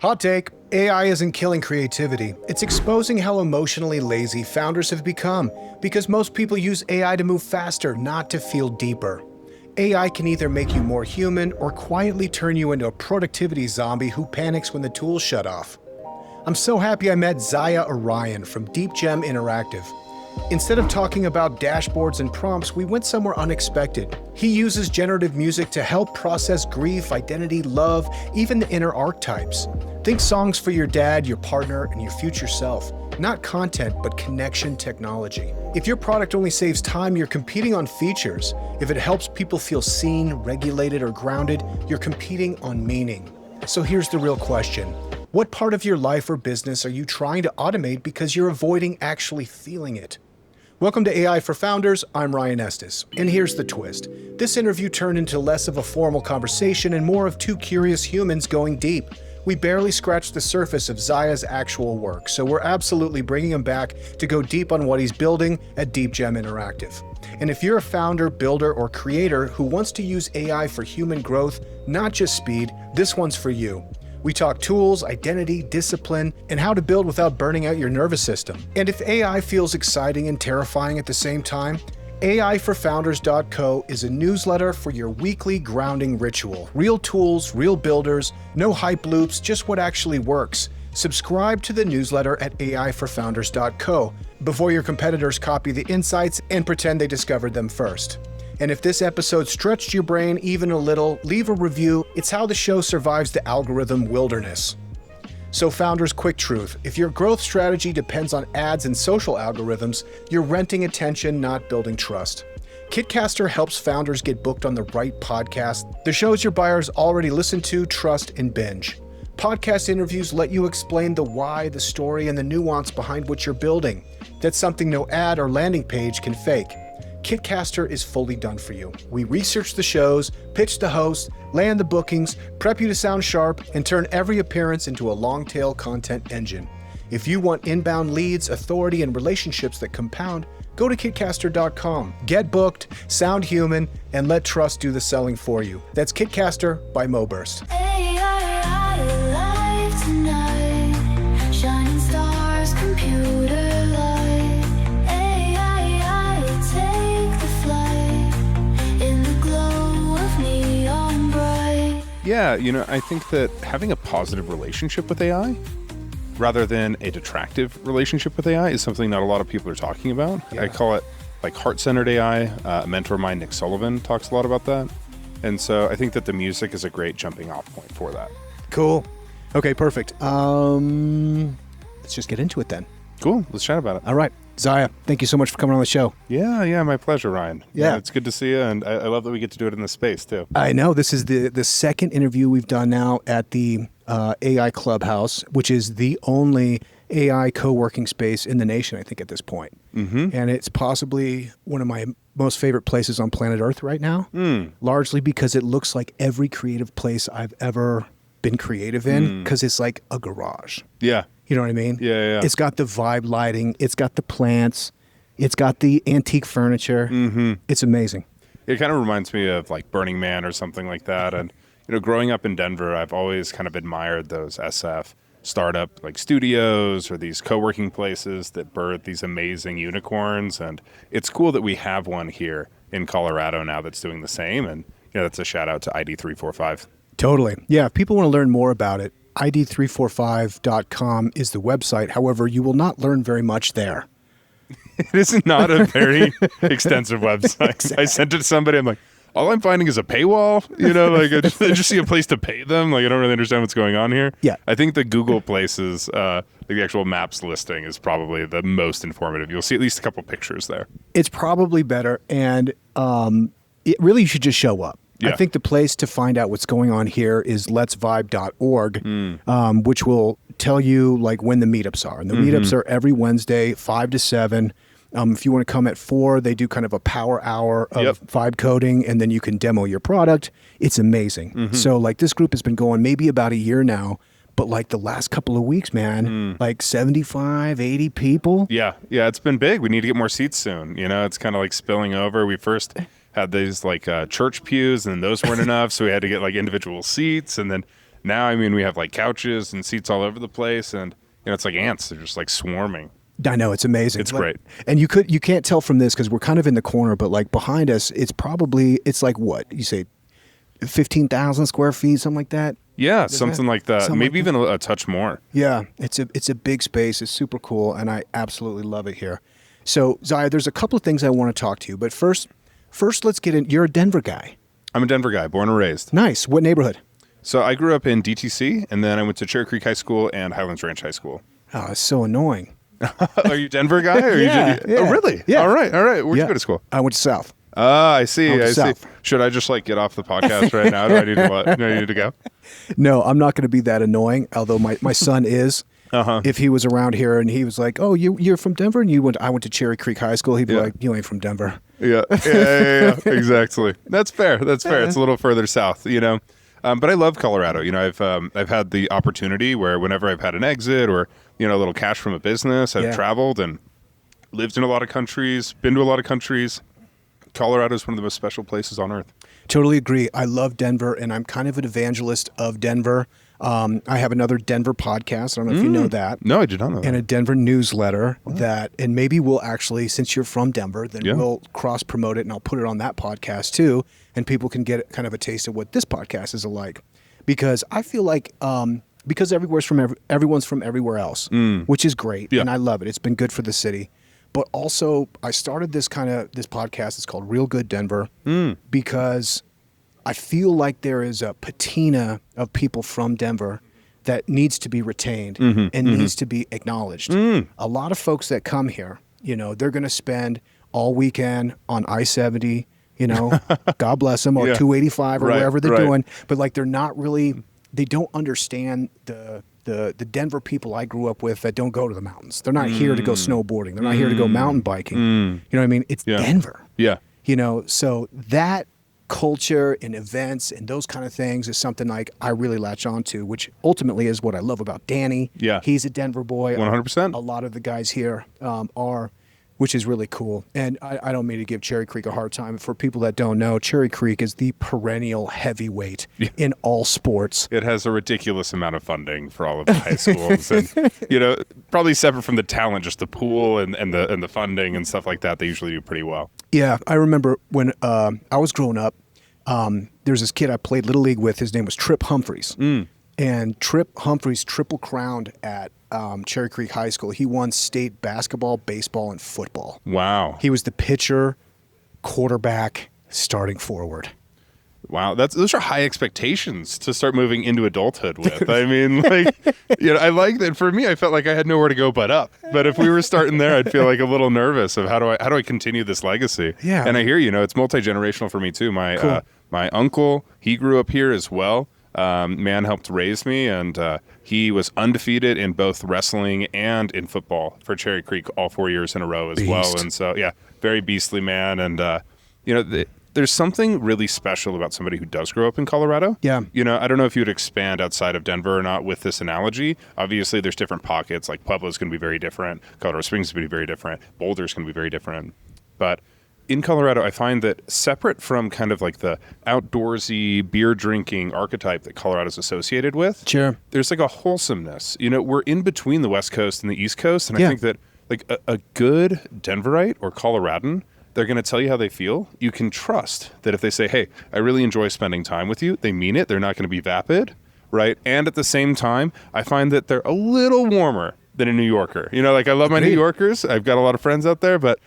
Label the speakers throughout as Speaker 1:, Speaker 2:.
Speaker 1: Hot take, AI isn't killing creativity. It's exposing how emotionally lazy founders have become because most people use AI to move faster, not to feel deeper. AI can either make you more human or quietly turn you into a productivity zombie who panics when the tools shut off. I'm so happy I met Ziah Orion from Deep Gem Interactive. Instead of talking about dashboards and prompts, we went somewhere unexpected. He uses generative music to help process grief, identity, love, even the inner archetypes. Think songs for your dad, your partner, and your future self. Not content, but connection technology. If your product only saves time, you're competing on features. If it helps people feel seen, regulated, or grounded, you're competing on meaning. So here's the real question. What part of your life or business are you trying to automate because you're avoiding actually feeling it? Welcome to AI for Founders. I'm Ryan Estes. And here's the twist. This interview turned into less of a formal conversation and more of two curious humans going deep. We barely scratched the surface of Ziah's actual work, so we're absolutely bringing him back to go deep on what he's building at Deep Gem Interactive. And if you're a founder, builder, or creator who wants to use AI for human growth, not just speed, this one's for you. We talk tools, identity, discipline, and how to build without burning out your nervous system. And if AI feels exciting and terrifying at the same time, AIforfounders.co is a newsletter for your weekly grounding ritual. Real tools, real builders, no hype loops, just what actually works. Subscribe to the newsletter at AIforfounders.co before your competitors copy the insights and pretend they discovered them first. And if this episode stretched your brain even a little, leave a review. It's how the show survives the algorithm wilderness. So founders, quick truth. If your growth strategy depends on ads and social algorithms, you're renting attention, not building trust. Kitcaster helps founders get booked on the right podcast, the shows your buyers already listen to, trust, and binge. Podcast interviews let you explain the why, the story, and the nuance behind what you're building. That's something no ad or landing page can fake. Kitcaster is fully done for you. We research the shows, pitch the hosts, land the bookings, prep you to sound sharp, and turn every appearance into a long-tail content engine. If you want inbound leads, authority, and relationships that compound, go to kitcaster.com. Get booked, sound human, and let trust do the selling for you. That's Kitcaster by MoBurst.
Speaker 2: Shining stars, computer light. Take the flight in the glow of neon bright.
Speaker 3: Yeah, I think that having a positive relationship with AI rather than a detractive relationship with AI is something not a lot of people are talking about. Yeah. I call it like heart-centered AI. A mentor of mine, Nick Sullivan, talks a lot about that. And so I think that the music is a great jumping off point for that.
Speaker 1: Cool. Okay, perfect. Let's just get into it then.
Speaker 3: Cool. Let's chat about it.
Speaker 1: All right. Ziah, thank you so much for coming on the show.
Speaker 3: Yeah, my pleasure, Ryan.
Speaker 1: Yeah.
Speaker 3: It's good to see you, and I love that we get to do it in this space, too.
Speaker 1: I know. This is the second interview we've done now at the AI Clubhouse, which is the only AI co-working space in the nation, I think, at this point. Mm-hmm. And it's possibly one of my most favorite places on planet Earth right now, largely because it looks like every creative place I've ever been creative in, because it's like a garage.
Speaker 3: Yeah.
Speaker 1: You know what I mean?
Speaker 3: Yeah.
Speaker 1: It's got the vibe lighting. It's got the plants. It's got the antique furniture. Mm-hmm. It's amazing.
Speaker 3: It kind of reminds me of like Burning Man or something like that. And, growing up in Denver, I've always kind of admired those SF startup like studios or these co-working places that birth these amazing unicorns. And it's cool that we have one here in Colorado now that's doing the same. And, that's a shout out to ID345.
Speaker 1: Totally. Yeah. If people want to learn more about it, id345.com is the website. However, you will not learn very much there.
Speaker 3: It is not a very extensive website.
Speaker 1: Exactly.
Speaker 3: I sent it to somebody. I'm like, all I'm finding is a paywall. I just see a place to pay them. Like, I don't really understand what's going on here.
Speaker 1: Yeah.
Speaker 3: I think the Google Places, the actual maps listing is probably the most informative. You'll see at least a couple pictures there.
Speaker 1: It's probably better. And it really, you should just show up.
Speaker 3: Yeah.
Speaker 1: I think the place to find out what's going on here is letsvibe.org, which will tell you like when the meetups are. And the meetups are every Wednesday, 5 to 7. If you want to come at 4, they do kind of a power hour of vibe coding, and then you can demo your product. It's amazing. So like this group has been going maybe about a year now, but like the last couple of weeks, man, like 75, 80 people.
Speaker 3: Yeah, it's been big. We need to get more seats soon. It's kind of like spilling over. We first had these like church pews, and those weren't enough, so we had to get like individual seats, and then Now, I mean, we have like couches and seats all over the place, and it's like ants. They're just like swarming.
Speaker 1: I know, it's amazing.
Speaker 3: It's great.
Speaker 1: And you can't tell from this because we're kind of in the corner, but like behind us, it's like what you say, 15,000 square feet, something like that.
Speaker 3: Yeah, something like that.
Speaker 1: something
Speaker 3: Maybe
Speaker 1: like
Speaker 3: even a touch more.
Speaker 1: Yeah, it's a big space. It's super cool, and I absolutely love it here. So, Ziah, there's a couple of things I want to talk to you, but first, let's get in. You're a Denver guy.
Speaker 3: I'm a Denver guy, born and raised.
Speaker 1: Nice. What neighborhood?
Speaker 3: So I grew up in DTC, and then I went to Cherry Creek High School and Highlands Ranch High School.
Speaker 1: Oh, it's so annoying.
Speaker 3: Are you a Denver guy? Or
Speaker 1: Yeah.
Speaker 3: Oh, really?
Speaker 1: Yeah.
Speaker 3: All right. Where'd you go to school?
Speaker 1: I went to South.
Speaker 3: Ah, I see.
Speaker 1: I went
Speaker 3: I
Speaker 1: to
Speaker 3: see.
Speaker 1: South.
Speaker 3: Should I just like get off the podcast right now? Do I need to what? Do I need to go?
Speaker 1: No, I'm not going to be that annoying, although my son is. If he was around here and he was like, "Oh, you're from Denver," and I went to Cherry Creek High School, he'd be like, "You ain't from Denver."
Speaker 3: Yeah. Exactly. That's fair. It's a little further south, But I love Colorado. I've had the opportunity where whenever I've had an exit or a little cash from a business, I've traveled and lived in a lot of countries, been to a lot of countries. Colorado is one of the most special places on earth.
Speaker 1: Totally agree. I love Denver, and I'm kind of an evangelist of Denver. I have another Denver podcast. I don't know if you know that.
Speaker 3: No, I did not know that.
Speaker 1: And a Denver newsletter and maybe we'll actually, since you're from Denver, then we'll cross-promote it, and I'll put it on that podcast too, and people can get kind of a taste of what this podcast is like. Because I feel like because everyone's from everywhere else, which is great, and I love it. It's been good for the city. But also, I started this podcast. It's called Real Good Denver because I feel like there is a patina of people from Denver that needs to be retained and needs to be acknowledged. A lot of folks that come here, they're going to spend all weekend on I-70, God bless them, or 285 or wherever they're doing. But like they're not really, they don't understand the Denver people I grew up with that don't go to the mountains. They're not here to go snowboarding. They're not here to go mountain biking. You know what I mean? It's Denver.
Speaker 3: Yeah.
Speaker 1: So that culture and events and those kind of things is something like I really latch on to, which ultimately is what I love about Danny.
Speaker 3: Yeah.
Speaker 1: He's a Denver boy.
Speaker 3: 100%.
Speaker 1: A lot of the guys here are, which is really cool. And I don't mean to give Cherry Creek a hard time. For people that don't know, Cherry Creek is the perennial heavyweight in all sports.
Speaker 3: It has a ridiculous amount of funding for all of the high schools. And, probably separate from the talent, just the pool and the funding and stuff like that, they usually do pretty well.
Speaker 1: Yeah, I remember when I was growing up, there's this kid I played Little League with. His name was Trip Humphreys. And Trip Humphreys triple crowned at Cherry Creek High School. He won state basketball, baseball, and football.
Speaker 3: Wow.
Speaker 1: He was the pitcher, quarterback, starting forward.
Speaker 3: Wow, those are high expectations to start moving into adulthood with. I mean, I like that. For me, I felt like I had nowhere to go but up. But if we were starting there, I'd feel like a little nervous of how do I continue this legacy?
Speaker 1: Yeah.
Speaker 3: And I hear it's multi-generational for me too. My my uncle, he grew up here as well. Man helped raise me, and he was undefeated in both wrestling and in football for Cherry Creek all 4 years in a row as well. And so, very beastly man. And there's something really special about somebody who does grow up in Colorado.
Speaker 1: Yeah.
Speaker 3: I don't know if you'd expand outside of Denver or not with this analogy. Obviously, there's different pockets. Like Pueblo's going to be very different. Colorado Springs is going to be very different. Boulder's going to be very different. But in Colorado, I find that separate from kind of like the outdoorsy beer drinking archetype that Colorado's associated with,
Speaker 1: Sure.
Speaker 3: there's like a wholesomeness. We're in between the West Coast and the East Coast. And I think that like a good Denverite or Coloradan, they're going to tell you how they feel. You can trust that if they say, hey, I really enjoy spending time with you, they mean it. They're not going to be vapid, right? And at the same time, I find that they're a little warmer than a New Yorker. I love my New Yorkers. I've got a lot of friends out there, but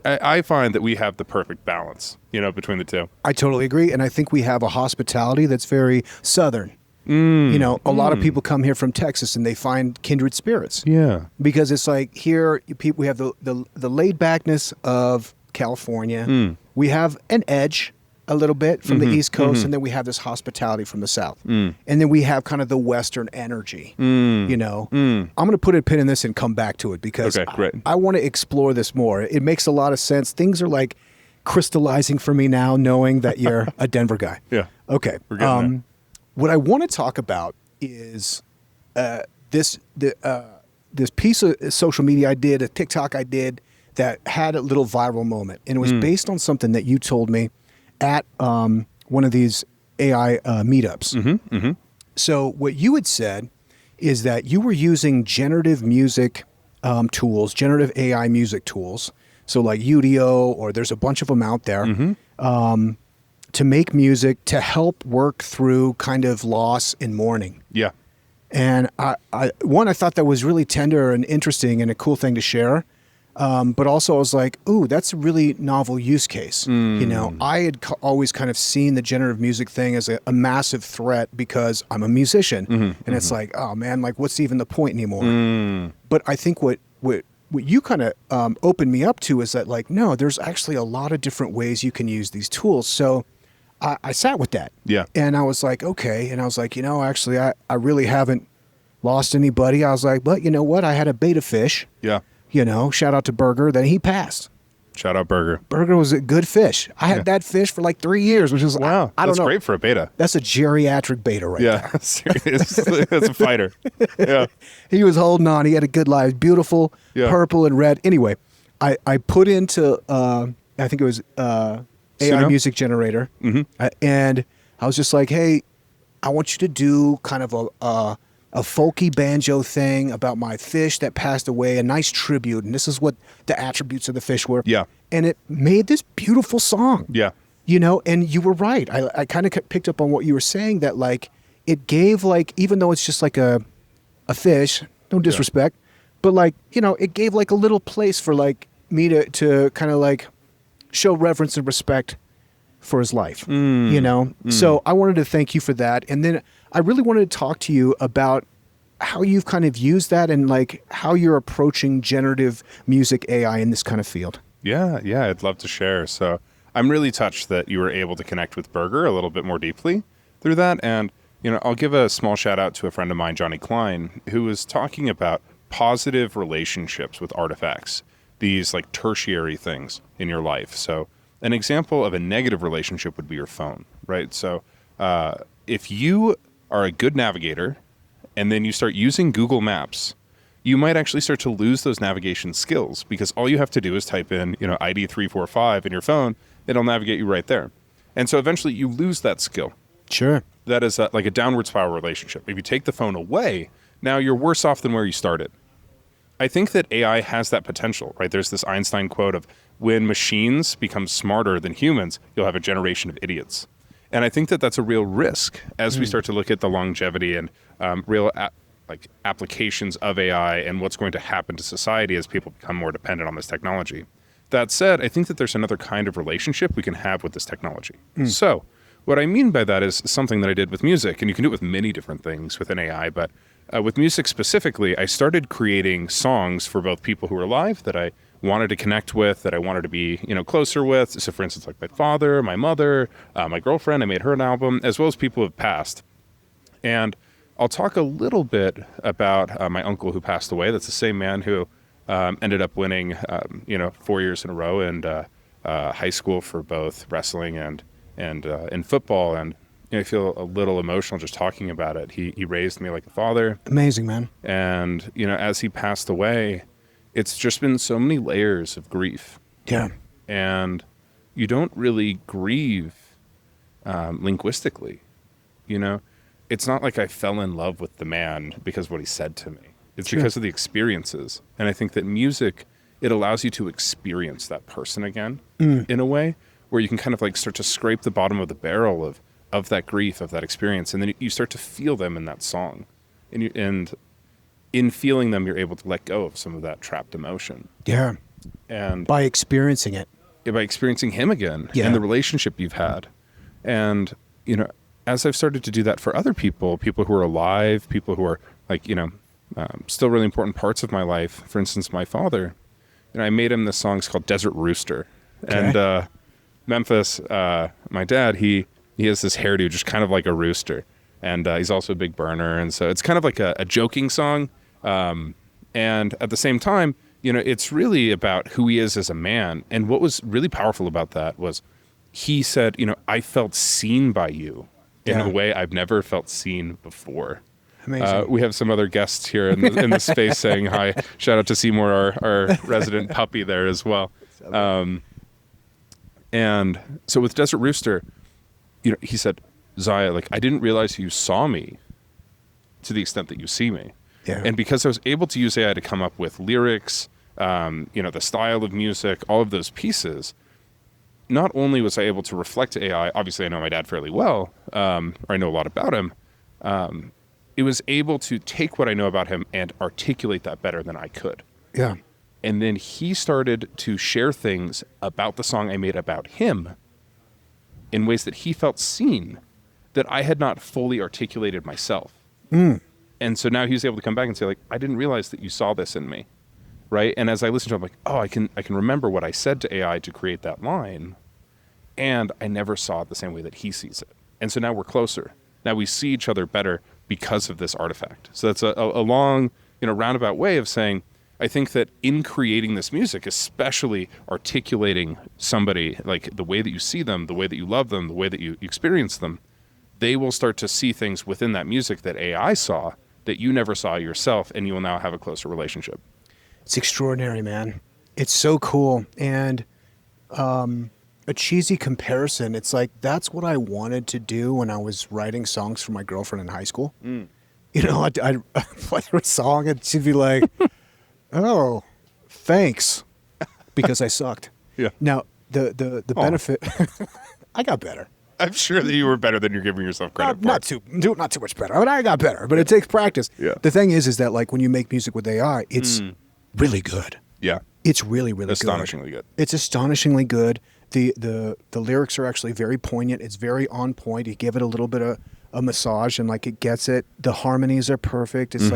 Speaker 3: I find that we have the perfect balance, between the two.
Speaker 1: I totally agree. And I think we have a hospitality that's very Southern. A lot of people come here from Texas and they find kindred spirits.
Speaker 3: Yeah.
Speaker 1: Because it's like here, we have the laid backness of California. We have an edge a little bit from the East Coast, and then we have this hospitality from the South. And then we have kind of the Western energy. I'm going to put a pin in this and come back to it because I want to explore this more. It makes a lot of sense. Things are like crystallizing for me now, knowing that you're a Denver guy.
Speaker 3: Yeah.
Speaker 1: Okay.
Speaker 3: We're getting there.
Speaker 1: What I want to talk about is this piece of social media I did, a TikTok I did, that had a little viral moment. And it was based on something that you told me at one of these AI meetups. So what you had said is that you were using generative music tools, generative AI music tools. So like Udio, or there's a bunch of them out there, to make music to help work through kind of loss and mourning.
Speaker 3: Yeah.
Speaker 1: And I thought that was really tender and interesting and a cool thing to share. But also I was like, ooh, that's a really novel use case. You know, I had always kind of seen the generative music thing as a massive threat because I'm a musician. And it's like, oh man, like what's even the point anymore? But I think what you kind of opened me up to is that like, no, there's actually a lot of different ways you can use these tools. So I sat with that.
Speaker 3: Yeah.
Speaker 1: And I was like, okay. And I was like, you know, actually, I really haven't lost anybody. I was like, but you know what? I had a beta fish.
Speaker 3: Yeah.
Speaker 1: You know, shout out to Burger. Then he passed.
Speaker 3: Shout out Burger.
Speaker 1: Burger was a good fish. I had that fish for like 3 years, which is,
Speaker 3: Wow.
Speaker 1: I don't
Speaker 3: That's
Speaker 1: know.
Speaker 3: great for a beta.
Speaker 1: That's a geriatric beta right there.
Speaker 3: Yeah. Serious. That's a fighter. Yeah.
Speaker 1: He was holding on. He had a good life. Beautiful,
Speaker 3: Yeah.
Speaker 1: purple and red. Anyway, I put into, I think it was AI
Speaker 3: Suno?
Speaker 1: music generator. And I was just like, hey, I want you to do kind of a folky banjo thing about my fish that passed away, a nice tribute. And this is what the attributes of the fish were.
Speaker 3: Yeah.
Speaker 1: And it made this beautiful song.
Speaker 3: Yeah.
Speaker 1: You know, and you were right. I kind of picked up on what you were saying, that like it gave, like, even though it's just like a fish, no disrespect, but like, you know, it gave like a little place for like me to kind of like show reverence and respect for his life, you know? So I wanted to thank you for that. And then I really wanted to talk to you about how you've kind of used that and like how you're approaching generative music AI in this kind of field.
Speaker 3: Yeah. Yeah. I'd love to share. So I'm really touched that you were able to connect with Burger a little bit more deeply through that. And, you know, I'll give a small shout out to a friend of mine, Johnny Klein, who was talking about positive relationships with artifacts, these like tertiary things in your life. So an example of a negative relationship would be your phone, right? So if you are a good navigator and then you start using Google Maps, you might actually start to lose those navigation skills because all you have to do is type in, you know, ID 345 in your phone, it'll navigate you right there. And so eventually you lose that skill.
Speaker 1: Sure.
Speaker 3: That is like a downward spiral relationship. If you take the phone away, now you're worse off than where you started. I think that AI has that potential, right? There's this Einstein quote of, when machines become smarter than humans, you'll have a generation of idiots. And I think that that's a real risk as we start to look at the longevity and real applications of AI and what's going to happen to society as people become more dependent on this technology. That said, I think that there's another kind of relationship we can have with this technology. So what I mean by that is something that I did with music, and you can do it with many different things within AI, but with music specifically, I started creating songs for both people who are alive that I wanted to connect with, that I wanted to be, you know, closer with. So for instance, like my father, my mother, my girlfriend, I made her an album, as well as people who have passed. And I'll talk a little bit about my uncle who passed away. That's the same man who ended up winning, 4 years in a row in high school for both wrestling and in football. And I feel a little emotional just talking about it. He raised me like a father.
Speaker 1: Amazing, man.
Speaker 3: And, you know, as he passed away, it's just been so many layers of grief.
Speaker 1: Yeah.
Speaker 3: And you don't really grieve linguistically, you know? It's not like I fell in love with the man because of what he said to me. It's because of the experiences. And I think that music, it allows you to experience that person again in a way where you can kind of like start to scrape the bottom of the barrel of that grief, of that experience. And then you start to feel them in that song. And in feeling them, you're able to let go of some of that trapped emotion.
Speaker 1: Yeah.
Speaker 3: And
Speaker 1: By experiencing it.
Speaker 3: by experiencing him again
Speaker 1: Yeah.
Speaker 3: and the relationship you've had. And, you know, as I've started to do that for other people who are alive, people who are like, you know, still really important parts of my life. For instance, my father, and I made him this song called Desert Rooster.
Speaker 1: Okay.
Speaker 3: And Memphis, my dad, he has this hairdo just kind of like a rooster. And he's also a big burner. And so it's kind of like a joking song. And at the same time, you know, it's really about who he is as a man. And what was really powerful about that was he said, you know, I felt seen by you in a way I've never felt seen before.
Speaker 1: Amazing.
Speaker 3: We have some other guests here in the space saying hi. Shout out to Seymour, our resident puppy there as well. And so with Desert Rooster, you know, he said, Ziah, like, I didn't realize you saw me to the extent that you see me.
Speaker 1: Yeah.
Speaker 3: And because I was able to use AI to come up with lyrics, the style of music, all of those pieces, not only was I able to reflect AI, obviously I know my dad fairly well, or I know a lot about him, it was able to take what I know about him and articulate that better than I could.
Speaker 1: Yeah.
Speaker 3: And then he started to share things about the song I made about him in ways that he felt seen, that I had not fully articulated myself. And so now he was able to come back and say, like, I didn't realize that you saw this in me, right? And as I listened to him, I'm like, oh, I can remember what I said to AI to create that line, and I never saw it the same way that he sees it. And so now we're closer. Now we see each other better because of this artifact. So that's a long, roundabout way of saying, I think that in creating this music, especially articulating somebody, like the way that you see them, the way that you love them, the way that you experience them, they will start to see things within that music that AI saw that you never saw yourself, and you will now have a closer relationship.
Speaker 1: It's extraordinary, man. It's so cool. And a cheesy comparison, it's like that's what I wanted to do when I was writing songs for my girlfriend in high school. I'd play her a song and she'd be like, oh, thanks, because I sucked.
Speaker 3: Yeah.
Speaker 1: Now, the benefit, I got better.
Speaker 3: I'm sure that you were better than you're giving yourself credit for.
Speaker 1: Not too much better. I mean, I got better, but it takes practice.
Speaker 3: Yeah.
Speaker 1: The thing is that like when you make music with AI, it's really good.
Speaker 3: Yeah.
Speaker 1: It's really, really
Speaker 3: Astonishingly good.
Speaker 1: It's astonishingly good. The lyrics are actually very poignant. It's very on point. You give it a little bit of a massage and like it gets it. The harmonies are perfect. It's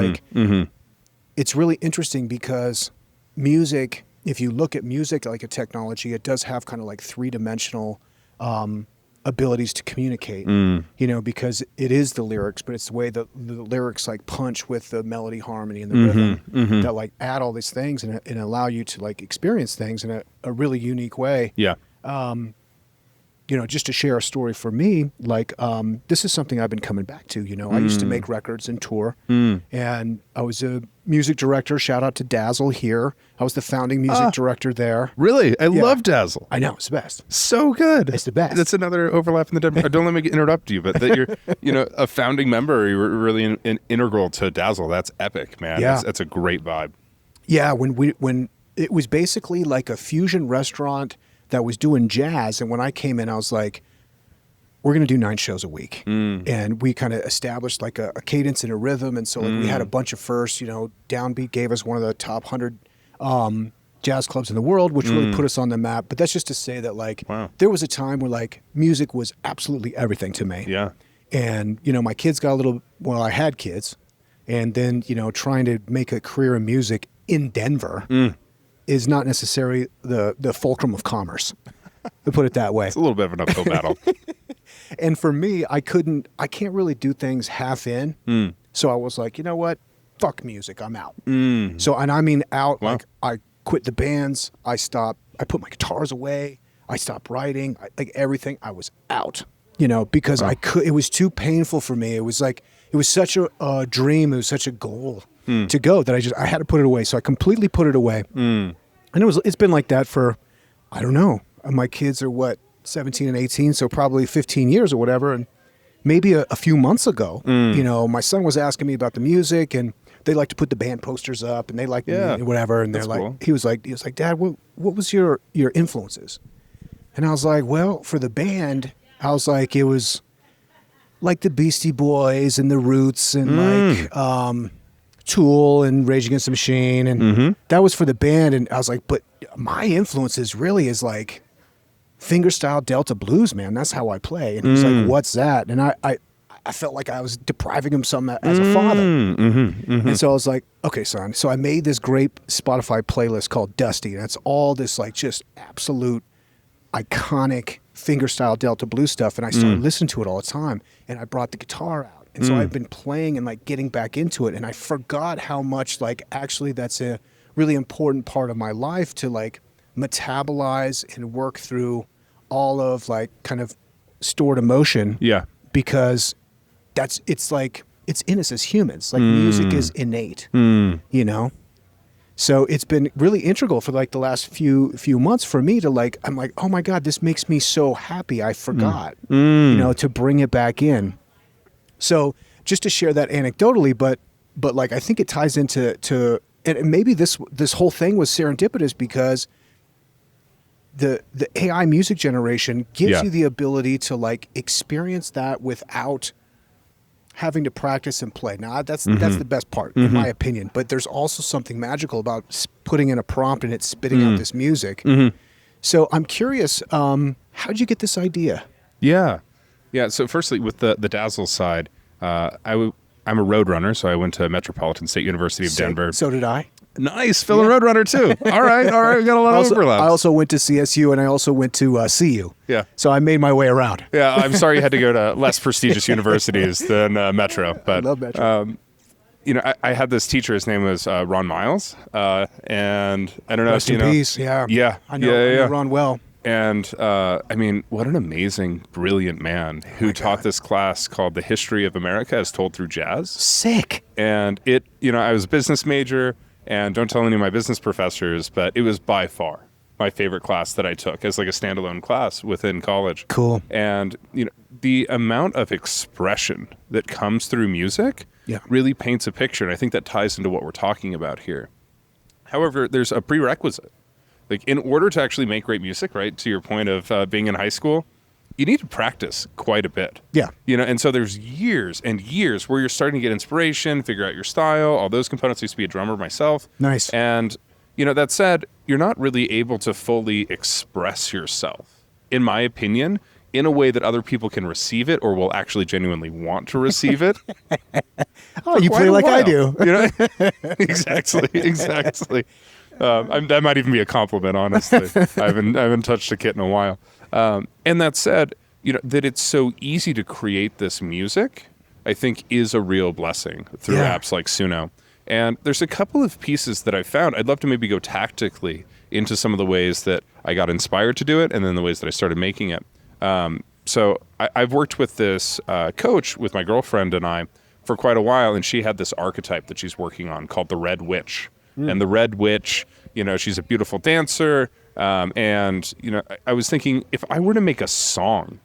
Speaker 1: it's really interesting because music, if you look at music like a technology, it does have kind of like three-dimensional abilities to communicate, because it is the lyrics, but it's the way the lyrics like punch with the melody, harmony, and the rhythm that like add all these things and allow you to like experience things in a really unique way.
Speaker 3: Yeah.
Speaker 1: Just to share a story for me, like this is something I've been coming back to. I used to make records and tour, and I was a music director. Shout out to Dazzle here. I was the founding music director there.
Speaker 3: Really? I love Dazzle.
Speaker 1: I know, it's the best.
Speaker 3: So good.
Speaker 1: It's the best.
Speaker 3: That's another overlap in the Denver. Don't let me interrupt you, but that you're, a founding member. You were really integral to Dazzle. That's epic, man.
Speaker 1: Yeah.
Speaker 3: That's a great vibe.
Speaker 1: Yeah, when it was basically like a fusion restaurant that was doing jazz, and when I came in, I was like, we're going to do 9 shows a week. And we kind of established like a cadence and a rhythm. And so like we had a bunch of firsts, Downbeat gave us one of the top 100 jazz clubs in the world, which really put us on the map. But that's just to say that like there was a time where like music was absolutely everything to me.
Speaker 3: Yeah.
Speaker 1: And, my kids got I had kids. And then, trying to make a career in music in Denver is not necessarily the fulcrum of commerce, to put it that way.
Speaker 3: It's a little bit of an uphill battle.
Speaker 1: And for me, I can't really do things half in. So I was like, you know what? Fuck music. I'm out. So, and I mean out, like I quit the bands. I put my guitars away. I stopped writing, like everything. I was out, because it was too painful for me. It was like, it was such a dream. It was such a goal to go that I had to put it away. So I completely put it away. And it's been like that for, I don't know. My kids are 17 and 18, so probably 15 years or whatever. And maybe a few months ago, my son was asking me about the music, and they like to put the band posters up, and they like whatever. And they're like,
Speaker 3: cool.
Speaker 1: he was like, Dad, what was your influences? And I was like, well, for the band, I was like, it was like the Beastie Boys and the Roots and like Tool and Rage Against the Machine, and that was for the band. And I was like, but my influences really is like fingerstyle Delta blues, man. That's how I play. And he's like, what's that? And I felt like I was depriving him something as a father. And so I was like, okay, son. So I made this great Spotify playlist called Dusty. And it's all this like just absolute iconic fingerstyle Delta blues stuff. And I started listening to it all the time. And I brought the guitar out. And so I've been playing and like getting back into it. And I forgot how much like actually that's a really important part of my life to like metabolize and work through all of like kind of stored emotion.
Speaker 3: Yeah.
Speaker 1: Because it's in us as humans. Like music is innate, So it's been really integral for like the last few months for me to like, I'm like, oh my God, this makes me so happy. I forgot, to bring it back in. So just to share that anecdotally, but like I think it ties into and maybe this whole thing was serendipitous because the AI music generation gives you the ability to like experience that without having to practice and play. Now that's the best part in my opinion, but there's also something magical about putting in a prompt and it spitting out this music. So I'm curious, how'd you get this idea?
Speaker 3: Yeah. So firstly, with the Dazzle side, I'm a road runner, so I went to Metropolitan State University of Denver.
Speaker 1: So did I.
Speaker 3: Nice, Phil, a road runner too. All right, we got a lot of overlaps.
Speaker 1: I also went to CSU and I also went to CU.
Speaker 3: Yeah.
Speaker 1: So I made my way around.
Speaker 3: Yeah, I'm sorry you had to go to less prestigious universities than Metro. But,
Speaker 1: I love Metro.
Speaker 3: I had this teacher. His name was Ron Miles, and I don't know
Speaker 1: Rest
Speaker 3: if you
Speaker 1: in
Speaker 3: know.
Speaker 1: peace. Yeah.
Speaker 3: Yeah.
Speaker 1: I know Ron well.
Speaker 3: And I mean, what an amazing, brilliant man who taught this class called The History of America as Told Through Jazz.
Speaker 1: Sick.
Speaker 3: And I was a business major, and don't tell any of my business professors, but it was by far my favorite class that I took as like a standalone class within college.
Speaker 1: Cool.
Speaker 3: And, the amount of expression that comes through music really paints a picture. And I think that ties into what we're talking about here. However, there's a prerequisite. Like in order to actually make great music, right, to your point of being in high school, you need to practice quite a bit.
Speaker 1: Yeah.
Speaker 3: And so there's years and years where you're starting to get inspiration, figure out your style, all those components. I used to be a drummer myself.
Speaker 1: Nice.
Speaker 3: And, that said, you're not really able to fully express yourself, in my opinion, in a way that other people can receive it or will actually genuinely want to receive it.
Speaker 1: Oh, you play like I do.
Speaker 3: Exactly. That might even be a compliment, honestly. I haven't touched a kit in a while. And that said, that it's so easy to create this music, I think is a real blessing through apps like Suno. And there's a couple of pieces that I found. I'd love to maybe go tactically into some of the ways that I got inspired to do it and then the ways that I started making it. So I've worked with this coach with my girlfriend and I for quite a while, and she had this archetype that she's working on called the Red Witch. And the Red Witch, she's a beautiful dancer. And I was thinking, if I were to make a song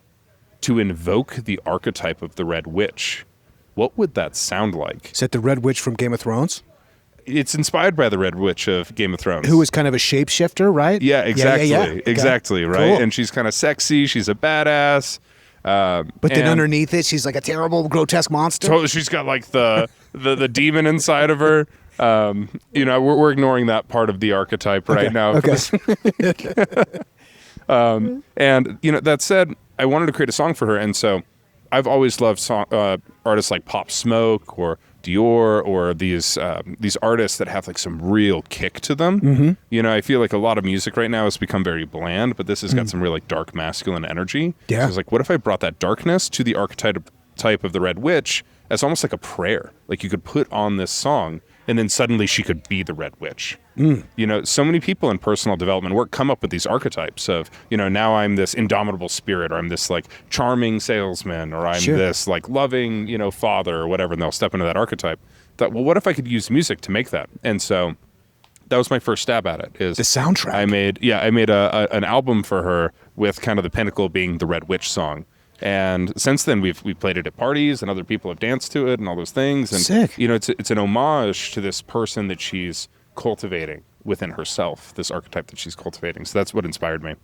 Speaker 3: to invoke the archetype of the Red Witch, what would that sound like?
Speaker 1: Is that the Red Witch from Game of Thrones?
Speaker 3: It's inspired by the Red Witch of Game of Thrones.
Speaker 1: Who is kind of a shapeshifter, right?
Speaker 3: Yeah, exactly.
Speaker 1: Yeah.
Speaker 3: Exactly, right?
Speaker 1: Cool.
Speaker 3: And she's kind of sexy. She's a badass.
Speaker 1: But then underneath it, she's like a terrible, grotesque monster.
Speaker 3: Totally, she's got like the demon inside of her. We're ignoring that part of the archetype right now.
Speaker 1: Okay.
Speaker 3: And that said, I wanted to create a song for her, and so I've always loved artists like Pop Smoke or Dior or these artists that have like some real kick to them. Mm-hmm. I feel like a lot of music right now has become very bland, but this has got some real like dark masculine energy.
Speaker 1: Yeah.
Speaker 3: So I was like, what if I brought that darkness to the archetype of the Red Witch as almost like a prayer? Like you could put on this song and then suddenly she could be the Red Witch. So many people in personal development work come up with these archetypes of, now I'm this indomitable spirit, or I'm this like charming salesman, or I'm this like loving, father or whatever, and they'll step into that archetype. Thought, well, what if I could use music to make that? And so that was my first stab at it. Is
Speaker 1: the soundtrack.
Speaker 3: I made an album for her with kind of the pinnacle being the Red Witch song. And since then, we've played it at parties, and other people have danced to it, and all those things. And
Speaker 1: sick.
Speaker 3: It's an homage to this person that she's cultivating within herself, this archetype that she's cultivating. So that's what inspired me.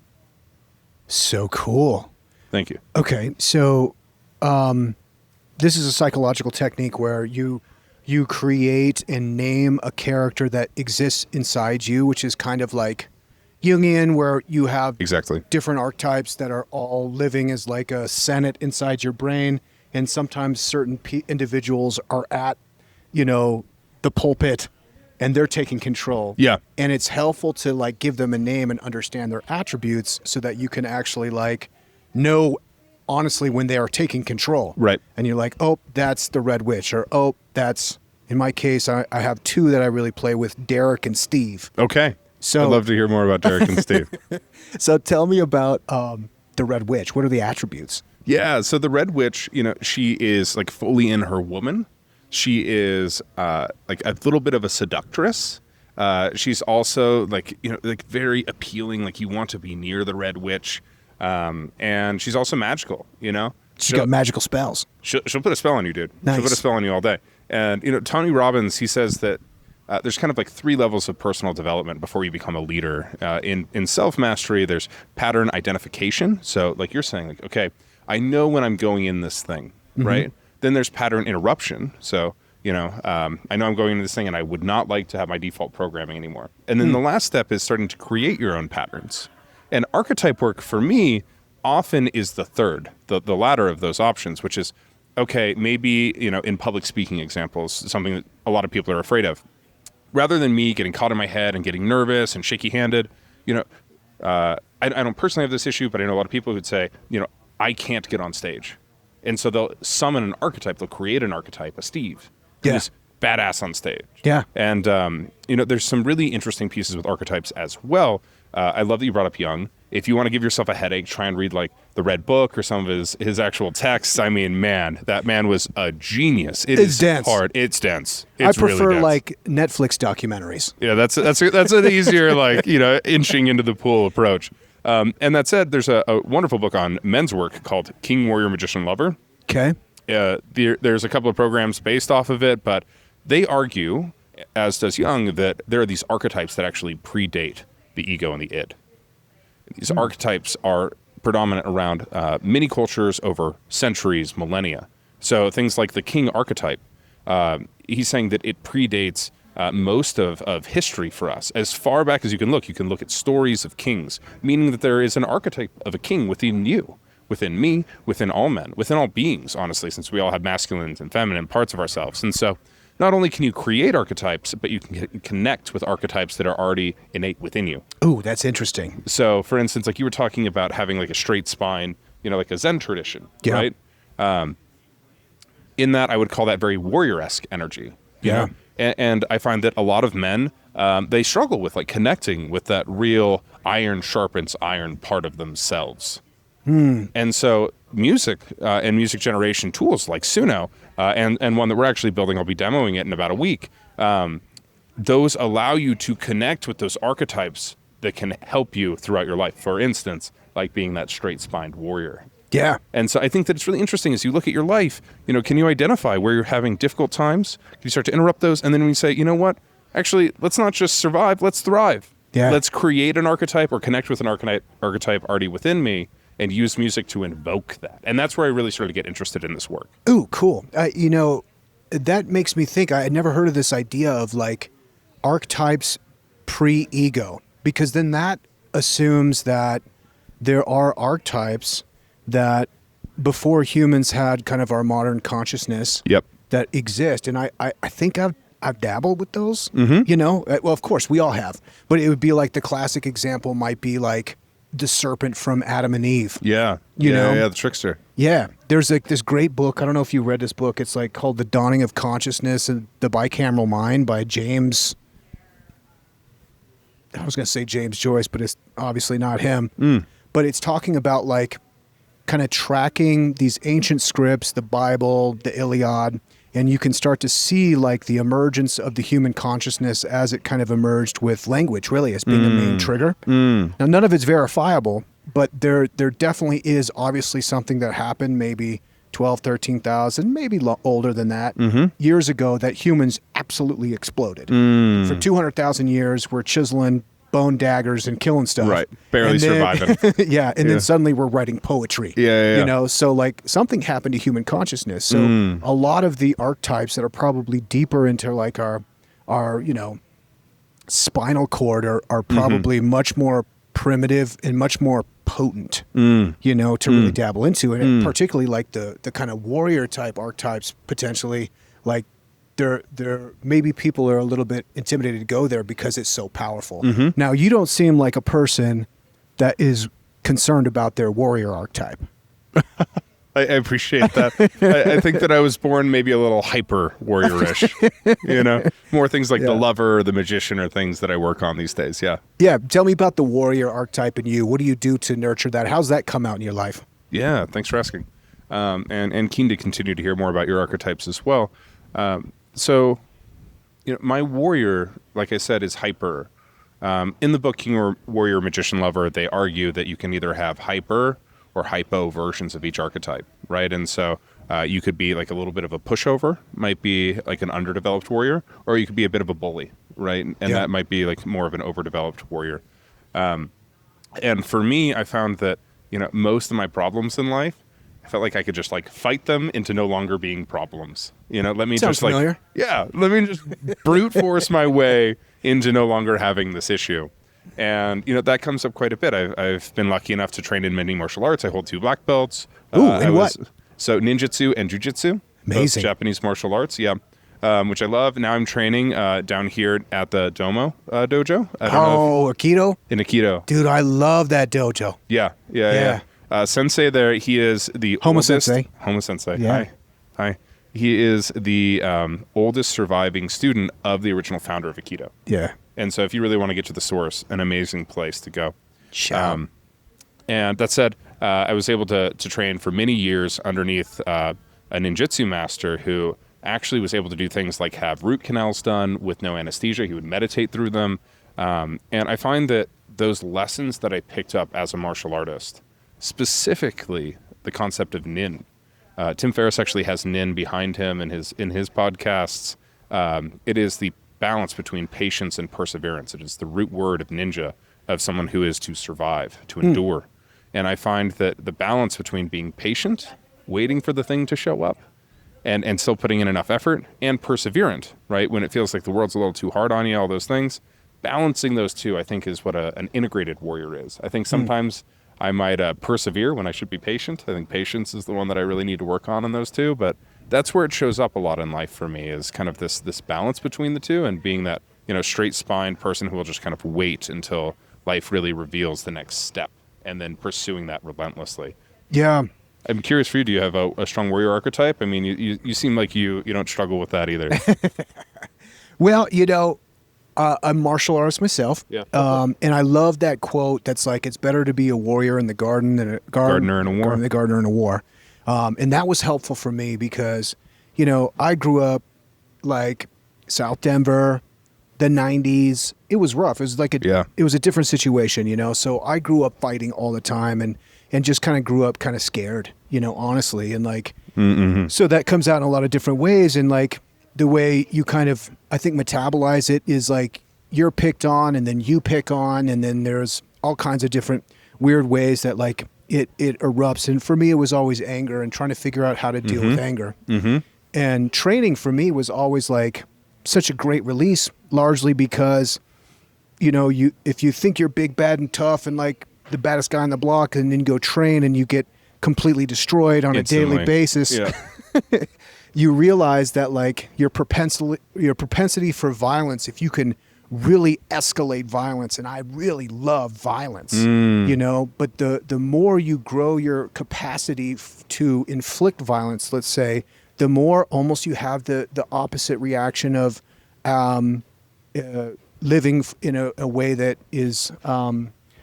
Speaker 1: So cool.
Speaker 3: Thank you.
Speaker 1: Okay, so this is a psychological technique where you create and name a character that exists inside you, which is kind of like Jungian, where you have different archetypes that are all living as like a senate inside your brain, and sometimes certain individuals are at, the pulpit, and they're taking control.
Speaker 3: Yeah,
Speaker 1: and it's helpful to like give them a name and understand their attributes, so that you can actually like know honestly when they are taking control.
Speaker 3: Right.
Speaker 1: And you're like, oh, that's the Red Witch, or oh, that's, in my case, I have two that I really play with, Derek and Steve.
Speaker 3: Okay.
Speaker 1: So
Speaker 3: I'd love to hear more about Derek and Steve.
Speaker 1: So tell me about the Red Witch. What are the attributes?
Speaker 3: Yeah, so the Red Witch, she is like fully in her woman. She is like a little bit of a seductress. She's also like very appealing. Like you want to be near the Red Witch, and she's also magical.
Speaker 1: She's got magical spells.
Speaker 3: She'll put a spell on you, dude.
Speaker 1: Nice.
Speaker 3: She'll put a spell on you all day. And, Tony Robbins, he says that there's kind of like 3 levels of personal development before you become a leader. In self-mastery, there's pattern identification. So like you're saying, like, okay, I know when I'm going in this thing, right? Then there's pattern interruption. So, I know I'm going into this thing and I would not like to have my default programming anymore. And then the last step is starting to create your own patterns. And archetype work for me often is the third, the latter of those options, which is, okay, maybe, in public speaking examples, something that a lot of people are afraid of. Rather than me getting caught in my head and getting nervous and shaky-handed, I don't personally have this issue, but I know a lot of people who'd say, I can't get on stage. And so they'll summon an archetype, they'll create an archetype, a Steve, who's badass on stage.
Speaker 1: Yeah.
Speaker 3: And, there's some really interesting pieces with archetypes as well. I love that you brought up Jung. If you want to give yourself a headache, try and read like the Red Book or some of his actual texts. I mean, man, that man was a genius. It's
Speaker 1: dense.
Speaker 3: Hard. It's dense. It's
Speaker 1: I prefer
Speaker 3: really dense.
Speaker 1: like Netflix documentaries.
Speaker 3: Yeah, that's an easier like inching into the pool approach. And that said, there's a wonderful book on men's work called King, Warrior, Magician, Lover.
Speaker 1: Okay.
Speaker 3: There's a couple of programs based off of it, but they argue, as does Jung, that there are these archetypes that actually predate the ego and the id. These archetypes are predominant around many cultures over centuries, millennia. So things like the king archetype, he's saying that it predates most of history for us. As far back as you can look at stories of kings, meaning that there is an archetype of a king within you, within me, within all men, within all beings, honestly, since we all have masculine and feminine parts of ourselves. And so not only can you create archetypes, but you can connect with archetypes that are already innate within you.
Speaker 1: Ooh, that's interesting.
Speaker 3: So, for instance, like you were talking about having like a straight spine, like a Zen tradition, right? In that, I would call that very warrior-esque energy. you know? And I find that a lot of men, they struggle with like connecting with that real iron sharpens iron part of themselves. And so music and music generation tools like Suno and one that we're actually building, I'll be demoing it in about a week. Those allow you to connect with those archetypes that can help you throughout your life. For instance, like being that straight-spined warrior.
Speaker 1: Yeah.
Speaker 3: And so I think that it's really interesting as you look at your life, you know, can you identify where you're having difficult times? Can you start to interrupt those? And then when you say, you know what, actually, let's not just survive, let's thrive.
Speaker 1: Yeah.
Speaker 3: Let's create an archetype or connect with an archetype already within me and use music to invoke that. And that's where I really started to get interested in this work.
Speaker 1: Ooh, cool. You know, that makes me think, I had never heard of this idea of like archetypes pre-ego, because then that assumes that there are archetypes that before humans had kind of our modern consciousness that exist. And I think I've dabbled with those, you know, well, of course we all have, but it would be like the classic example might be like the serpent from Adam and Eve.
Speaker 3: Yeah.
Speaker 1: You know?
Speaker 3: Yeah, the trickster.
Speaker 1: Yeah. There's like this great book. I don't know if you read this book. It's like called The Dawning of Consciousness and the Bicameral Mind by James. I was going to say James Joyce, but it's obviously not him. But it's talking about like kind of tracking these ancient scripts, the Bible, the Iliad, and you can start to see like the emergence of the human consciousness as it kind of emerged with language, really, as being the main trigger. Now, none of it's verifiable, but there definitely is obviously something that happened maybe 12, 13,000, maybe older than that, years ago that humans absolutely exploded. For 200,000 years, we're chiseling bone daggers and killing stuff.
Speaker 3: Right. Barely
Speaker 1: And then-
Speaker 3: surviving.
Speaker 1: yeah. And then suddenly we're writing poetry.
Speaker 3: Yeah.
Speaker 1: You know, so like something happened to human consciousness. So a lot of the archetypes that are probably deeper into like our you know, spinal cord are probably much more primitive and much more potent, you know, to really dabble into. And particularly like the kind of warrior type archetypes potentially, like there maybe people are a little bit intimidated to go there because it's so powerful. Now, you don't seem like a person that is concerned about their warrior archetype.
Speaker 3: I appreciate that. I think that I was born maybe a little hyper warrior-ish, you know, more things like the lover or the magician are things that I work on these days. Yeah.
Speaker 1: Yeah. Tell me about the warrior archetype in you. What do you do to nurture that? How's that come out in your life?
Speaker 3: Yeah. Thanks for asking. And keen to continue to hear more about your archetypes as well. So, you know, my warrior, like I said, is hyper. In the book King or Warrior, Magician, Lover, they argue that you can either have hyper or hypo versions of each archetype, right? And so you could be like a little bit of a pushover, might be like an underdeveloped warrior, or you could be a bit of a bully, right? And that might be like more of an overdeveloped warrior. And for me, I found that, most of my problems in life, I felt like I could just like fight them into no longer being problems. Let me
Speaker 1: Sounds
Speaker 3: just like,
Speaker 1: familiar.
Speaker 3: let me just brute force my way into no longer having this issue. And, that comes up quite a bit. I've been lucky enough to train in many martial arts. I hold 2 black belts.
Speaker 1: Ooh, in what?
Speaker 3: So ninjutsu and jujitsu.
Speaker 1: Amazing.
Speaker 3: Both Japanese martial arts, which I love. Now I'm training down here at the Domo dojo. I don't know
Speaker 1: Aikido?
Speaker 3: in Aikido.
Speaker 1: Dude, I love that dojo.
Speaker 3: Yeah. Sensei there, he is the
Speaker 1: Homo
Speaker 3: oldest.
Speaker 1: Sensei.
Speaker 3: Homo Sensei.
Speaker 1: Yeah.
Speaker 3: Hi. He is the oldest surviving student of the original founder of Aikido.
Speaker 1: Yeah.
Speaker 3: And so if you really want to get to the source, an amazing place to go.
Speaker 1: Shout.
Speaker 3: And that said, I was able to train for many years underneath a ninjutsu master who actually was able to do things like have root canals done with no anesthesia. He would meditate through them. And I find that those lessons that I picked up as a martial artist, specifically the concept of nin. Tim Ferriss actually has nin behind him in his podcasts. It is the balance between patience and perseverance. It is the root word of ninja, of someone who is to survive, to endure. And I find that the balance between being patient, waiting for the thing to show up, and still putting in enough effort, and perseverant, right? When it feels like the world's a little too hard on you, all those things, balancing those two, I think, is what an integrated warrior is. I think sometimes I might persevere when I should be patient. I think patience is the one that I really need to work on in those two, but that's where it shows up a lot in life for me, is kind of this balance between the two, and being that, straight-spined person who will just kind of wait until life really reveals the next step, and then pursuing that relentlessly.
Speaker 1: Yeah.
Speaker 3: I'm curious for you, do you have a strong warrior archetype? I mean, you seem like you don't struggle with that either.
Speaker 1: Well, I'm martial artist myself.
Speaker 3: Yeah.
Speaker 1: And I love that quote that's like, it's better to be a warrior in the garden than a
Speaker 3: Gardener in a war.
Speaker 1: The gardener in a war. And that was helpful for me because, I grew up like South Denver, the 90s. It was rough. It was like it was a different situation, So I grew up fighting all the time and just kind of grew up kind of scared, honestly. And like, so that comes out in a lot of different ways. And like the way you kind of, I think, metabolize it is like you're picked on and then you pick on, and then there's all kinds of different weird ways that like it erupts. And for me, it was always anger and trying to figure out how to deal with anger. And training for me was always like such a great release, largely because, if you think you're big, bad, and tough and like the baddest guy on the block, and then you go train and you get completely destroyed on
Speaker 3: Instantly.
Speaker 1: a daily basis, you realize that like your propensity for violence, if you can really escalate violence, and I really love violence, but the more you grow your capacity to inflict violence, let's say, the more almost you have the opposite reaction of living in a way that is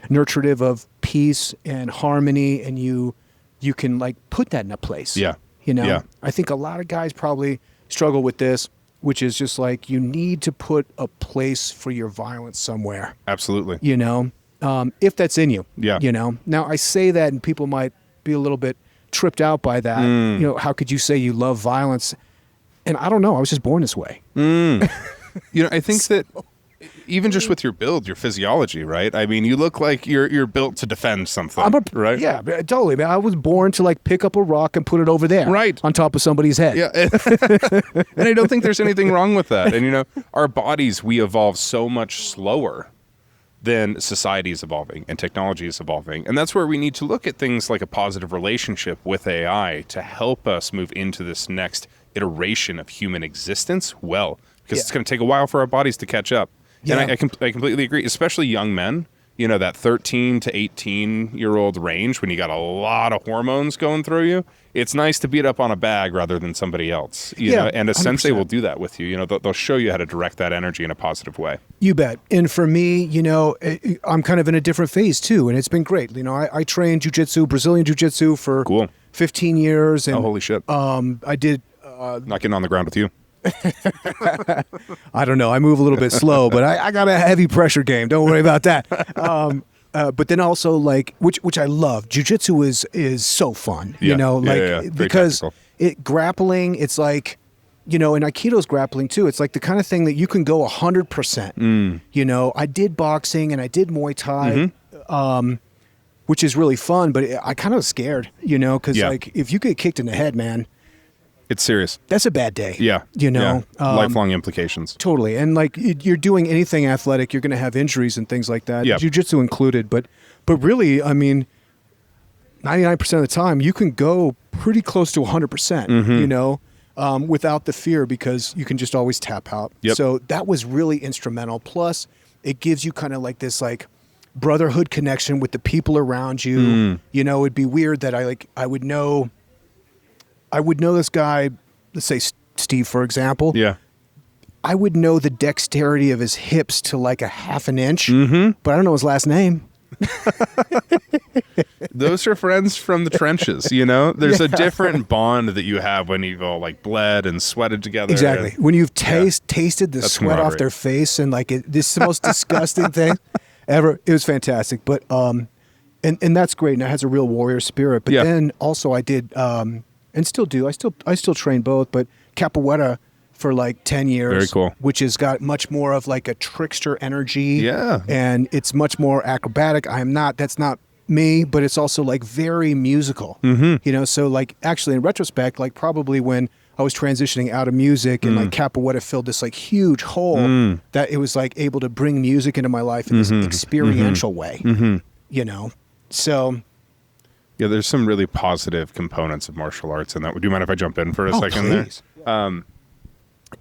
Speaker 1: nurturative of peace and harmony, and you can like put that in a place.
Speaker 3: Yeah.
Speaker 1: I think a lot of guys probably struggle with this, which is just like you need to put a place for your violence somewhere.
Speaker 3: Absolutely.
Speaker 1: If that's in you.
Speaker 3: Yeah.
Speaker 1: Now I say that and people might be a little bit tripped out by that. How could you say you love violence? And I don't know. I was just born this way.
Speaker 3: I think that even just with your build, your physiology, right? I mean, you look like you're built to defend something, right?
Speaker 1: Yeah, totally, man. I was born to like pick up a rock and put it over there,
Speaker 3: right,
Speaker 1: on top of somebody's head.
Speaker 3: Yeah, and I don't think there's anything wrong with that. And our bodies, we evolve so much slower than society is evolving and technology is evolving, and that's where we need to look at things like a positive relationship with AI to help us move into this next iteration of human existence. Well, because it's going to take a while for our bodies to catch up.
Speaker 1: Yeah.
Speaker 3: And I completely agree, especially young men, that 13 to 18-year-old range when you got a lot of hormones going through you. It's nice to beat up on a bag rather than somebody else, you know, and a 100%. Sensei will do that with you. They'll show you how to direct that energy in a positive way.
Speaker 1: You bet. And for me, I'm kind of in a different phase too, and it's been great. I trained jiu-jitsu, Brazilian jiu-jitsu for 15 years. And,
Speaker 3: holy shit.
Speaker 1: I did...
Speaker 3: Not getting on the ground with you.
Speaker 1: I don't know. I move a little bit slow, but I got a heavy pressure game. Don't worry about that. But then also like which I love. Jiu-jitsu is so fun,
Speaker 3: Yeah.
Speaker 1: you know,
Speaker 3: Yeah,
Speaker 1: like
Speaker 3: yeah, yeah. Very
Speaker 1: because
Speaker 3: tactical.
Speaker 1: it grappling. It's like, you know, and Aikido's grappling too. It's like the kind of thing that you can go 100%. You know, I did boxing and I did Muay Thai, which is really fun. But I kind of was scared, you know, because
Speaker 3: Yeah.
Speaker 1: like if you get kicked in the head, man,
Speaker 3: It's serious.
Speaker 1: that's a bad day.
Speaker 3: Yeah.
Speaker 1: you know,
Speaker 3: Yeah. Lifelong implications.
Speaker 1: totally. And like you're doing anything athletic, you're going to have injuries and things like that.
Speaker 3: Yeah.
Speaker 1: Jiu-jitsu included. But really, I mean, 99% of the time, you can go pretty close to 100%. You know. Without the fear, because you can just always tap out.
Speaker 3: Yep.
Speaker 1: So that was really instrumental. Plus, it gives you kind of like this like brotherhood connection with the people around you. You know, it'd be weird that I would know this guy, let's say Steve, for example.
Speaker 3: Yeah.
Speaker 1: I would know the dexterity of his hips to like a half an inch, but I don't know his last name.
Speaker 3: Those are friends from the trenches, you know? There's a different bond that you have when you've all like bled and sweated together.
Speaker 1: Exactly.
Speaker 3: And
Speaker 1: When you've tasted the
Speaker 3: That's
Speaker 1: sweat off
Speaker 3: camaraderie.
Speaker 1: their face and like this is the most disgusting thing ever. It was fantastic. But and that's great. And it has a real warrior spirit. But
Speaker 3: Yeah.
Speaker 1: then also I did and still do. I still train both, but capoeira for like 10 years.
Speaker 3: Very cool.
Speaker 1: Which has got much more of like a trickster energy.
Speaker 3: Yeah.
Speaker 1: And it's much more acrobatic. That's not me, but it's also like very musical. You know, so like actually in retrospect, like probably when I was transitioning out of music and like capoeira filled this like huge hole that it was like able to bring music into my life in this experiential way, you know? So
Speaker 3: Yeah, there's some really positive components of martial arts in that. Would you mind if I jump in for a second
Speaker 1: please.
Speaker 3: there?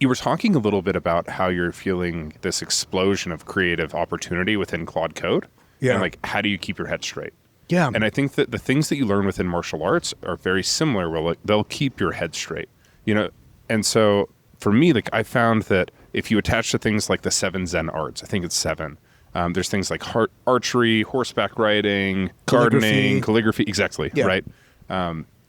Speaker 3: You were talking a little bit about how you're feeling this explosion of creative opportunity within Claude Code.
Speaker 1: Yeah.
Speaker 3: And like, how do you keep your head straight?
Speaker 1: Yeah.
Speaker 3: And I think that the things that you learn within martial arts are very similar where like, they'll keep your head straight, you know? And so for me, like I found that if you attach to things like the 7 Zen arts, I think it's 7, there's things like archery, horseback riding, gardening, calligraphy. Exactly.
Speaker 1: Yeah.
Speaker 3: Right.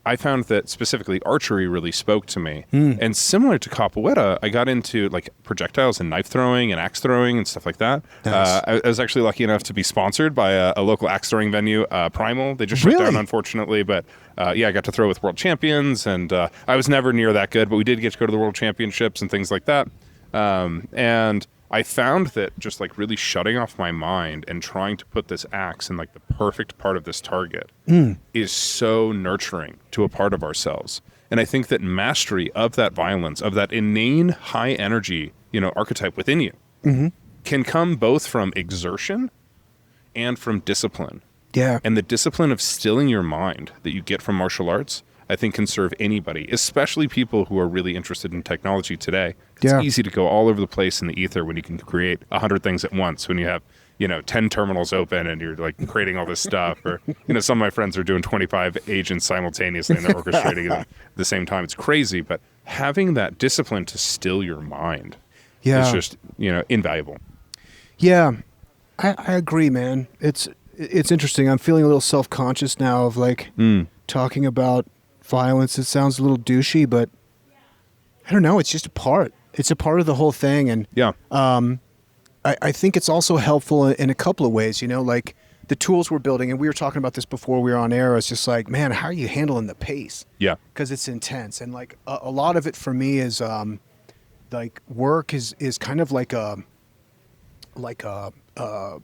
Speaker 3: I found that specifically archery really spoke to me. And similar to capoeira, I got into like projectiles and knife throwing and axe throwing and stuff like that.
Speaker 1: Nice.
Speaker 3: I was actually lucky enough to be sponsored by a local axe throwing venue, Primal. They just shut
Speaker 1: Really?
Speaker 3: down, unfortunately. But yeah, I got to throw with world champions. And I was never near that good, but we did get to go to the world championships and things like that. And I found that just like really shutting off my mind and trying to put this axe in like the perfect part of this target is so nurturing to a part of ourselves. And I think that mastery of that violence, of that inane high energy, you know, archetype within you can come both from exertion and from discipline.
Speaker 1: Yeah.
Speaker 3: And the discipline of stilling your mind that you get from martial arts, I think can serve anybody, especially people who are really interested in technology today. It's
Speaker 1: Yeah.
Speaker 3: easy to go all over the place in the ether when you can create 100 things at once, when you have, you know, 10 terminals open and you're like creating all this stuff. Or, you know, some of my friends are doing 25 agents simultaneously and they're orchestrating them at the same time. It's crazy. But having that discipline to still your mind
Speaker 1: Yeah.
Speaker 3: is just, you know, invaluable.
Speaker 1: Yeah, I agree, man. It's interesting. I'm feeling a little self-conscious now of like talking about violence. It sounds a little douchey, but I don't know. It's just a part. It's a part of the whole thing, and
Speaker 3: Yeah.
Speaker 1: I think it's also helpful in a couple of ways. You know, like the tools we're building, and we were talking about this before we were on air. It's just like, man, how are you handling the pace?
Speaker 3: Yeah.
Speaker 1: Because it's intense, and like a lot of it for me is like work is kind of like a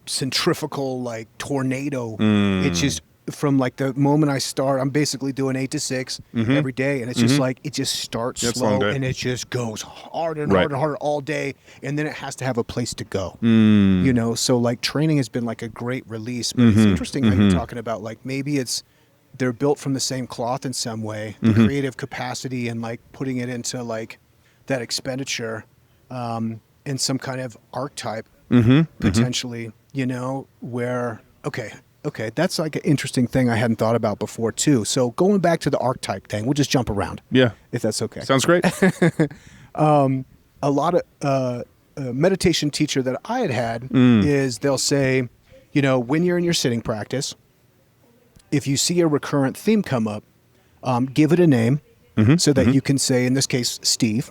Speaker 1: centrifugal like tornado. It's just from like the moment I start, I'm basically doing 8 to 6 every day, and it's just like it just starts
Speaker 3: Yeah, it's a long
Speaker 1: slow
Speaker 3: day.
Speaker 1: and it just goes hard and
Speaker 3: Right.
Speaker 1: hard and harder all day, and then it has to have a place to go. You know, so like training has been like a great release. But it's interesting how you're talking about like maybe they're built from the same cloth in some way, the creative capacity and like putting it into like that expenditure in some kind of archetype potentially, you know, where okay, that's like an interesting thing I hadn't thought about before too. So going back to the archetype thing, we'll just jump around
Speaker 3: Yeah.
Speaker 1: if that's okay.
Speaker 3: Sounds great.
Speaker 1: A lot of meditation teacher that I had is they'll say, you know, when you're in your sitting practice, if you see a recurrent theme come up, give it a name so that you can say, in this case, Steve.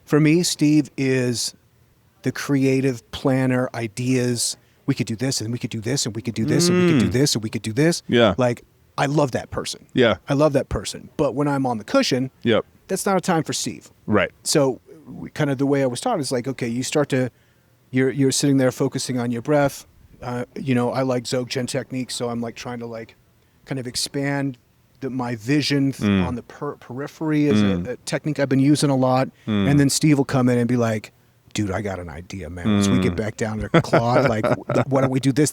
Speaker 1: For me, Steve is the creative planner, ideas, we could do this and we could do this and we could do this and we could do this and we could do this.
Speaker 3: Yeah.
Speaker 1: Like, I love that person.
Speaker 3: Yeah.
Speaker 1: I love that person. But when I'm on the cushion,
Speaker 3: Yep.
Speaker 1: that's not a time for Steve.
Speaker 3: Right.
Speaker 1: So kind of the way I was taught is like, okay, you start to, you're sitting there focusing on your breath. You know, I like Dzogchen techniques, so I'm like trying to like kind of expand my vision on the periphery is a technique I've been using a lot. And then Steve will come in and be like, dude, I got an idea, man. Once we get back down to Claude, like, why don't we do this?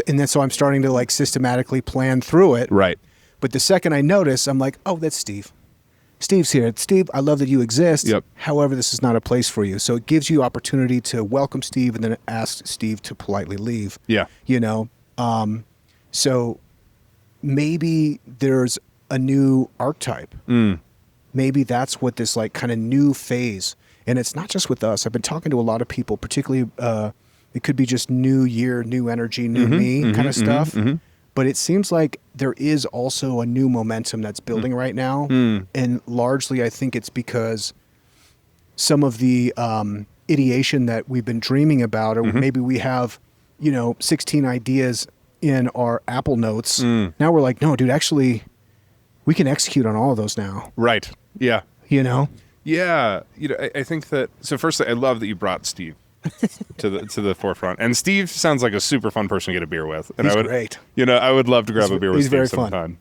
Speaker 1: And then so I'm starting to like systematically plan through it.
Speaker 3: Right.
Speaker 1: But the second I notice, I'm like, oh, that's Steve. Steve's here. Steve, I love that you exist.
Speaker 3: Yep.
Speaker 1: However, this is not a place for you. So it gives you opportunity to welcome Steve and then ask Steve to politely leave.
Speaker 3: Yeah.
Speaker 1: You know? So maybe there's a new archetype. Maybe that's what this like kind of new phase, and it's not just with us. I've been talking to a lot of people, particularly it could be just new year, new energy, new me kind of stuff. But it seems like there is also a new momentum that's building right now. And largely I think it's because some of the ideation that we've been dreaming about, or maybe we have, 16 ideas in our Apple Notes. Now we're like, no, dude, actually, we can execute on all of those now.
Speaker 3: Right. Yeah.
Speaker 1: Yeah.
Speaker 3: I think that, so firstly, I love that you brought Steve to the forefront. And Steve sounds like a super fun person to get a beer with. And
Speaker 1: He's
Speaker 3: I would,
Speaker 1: great.
Speaker 3: I would love to grab a beer with
Speaker 1: he's
Speaker 3: Steve
Speaker 1: very
Speaker 3: sometime.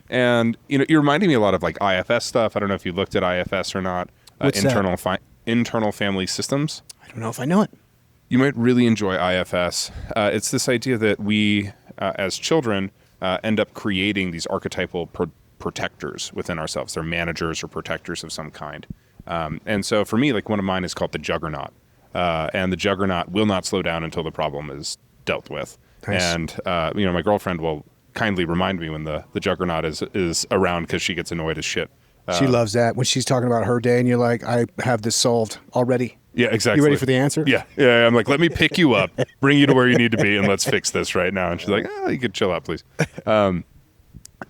Speaker 3: And, you're reminding me a lot of like IFS stuff. I don't know if you looked at IFS or not.
Speaker 1: What's that?
Speaker 3: Internal family systems.
Speaker 1: I don't know if I know it.
Speaker 3: You might really enjoy IFS. It's this idea that we, as children, end up creating these archetypal protectors within ourselves. They're managers or protectors of some kind. And so for me, like one of mine is called the Juggernaut. And the Juggernaut will not slow down until the problem is dealt with.
Speaker 1: Nice.
Speaker 3: And, my girlfriend will kindly remind me when the Juggernaut is around because she gets annoyed as shit.
Speaker 1: She loves that. When she's talking about her day and you're like, I have this solved already.
Speaker 3: Yeah, exactly.
Speaker 1: You ready for the answer?
Speaker 3: Yeah. I'm like, let me pick you up, bring you to where you need to be, and let's fix this right now. And she's like, you could chill out, please. And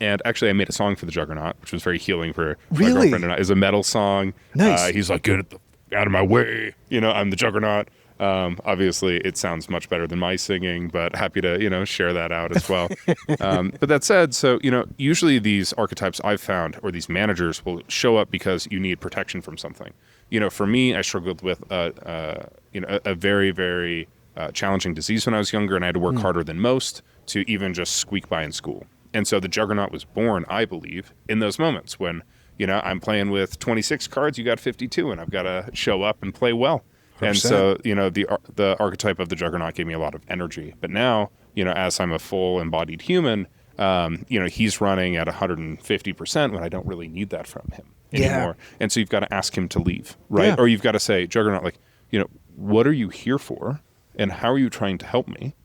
Speaker 3: actually, I made a song for the Juggernaut, which was very healing for my girlfriend and I. It's a metal song.
Speaker 1: Nice.
Speaker 3: He's like, get out of my way. I'm the Juggernaut. Obviously, it sounds much better than my singing, but happy to, share that out as well. But that said, so, usually these archetypes I've found, or these managers, will show up because you need protection from something. For me, I struggled with, a very, very challenging disease when I was younger, and I had to work harder than most to even just squeak by in school. And so the Juggernaut was born, I believe, in those moments when, I'm playing with 26 cards, you got 52, and I've got to show up and play well. 100%. And so, the archetype of the Juggernaut gave me a lot of energy. But now, as I'm a full embodied human, he's running at 150% when I don't really need that from him anymore. Yeah. And so you've got to ask him to leave, right? Yeah. Or you've got to say, Juggernaut, like, what are you here for? And how are you trying to help me?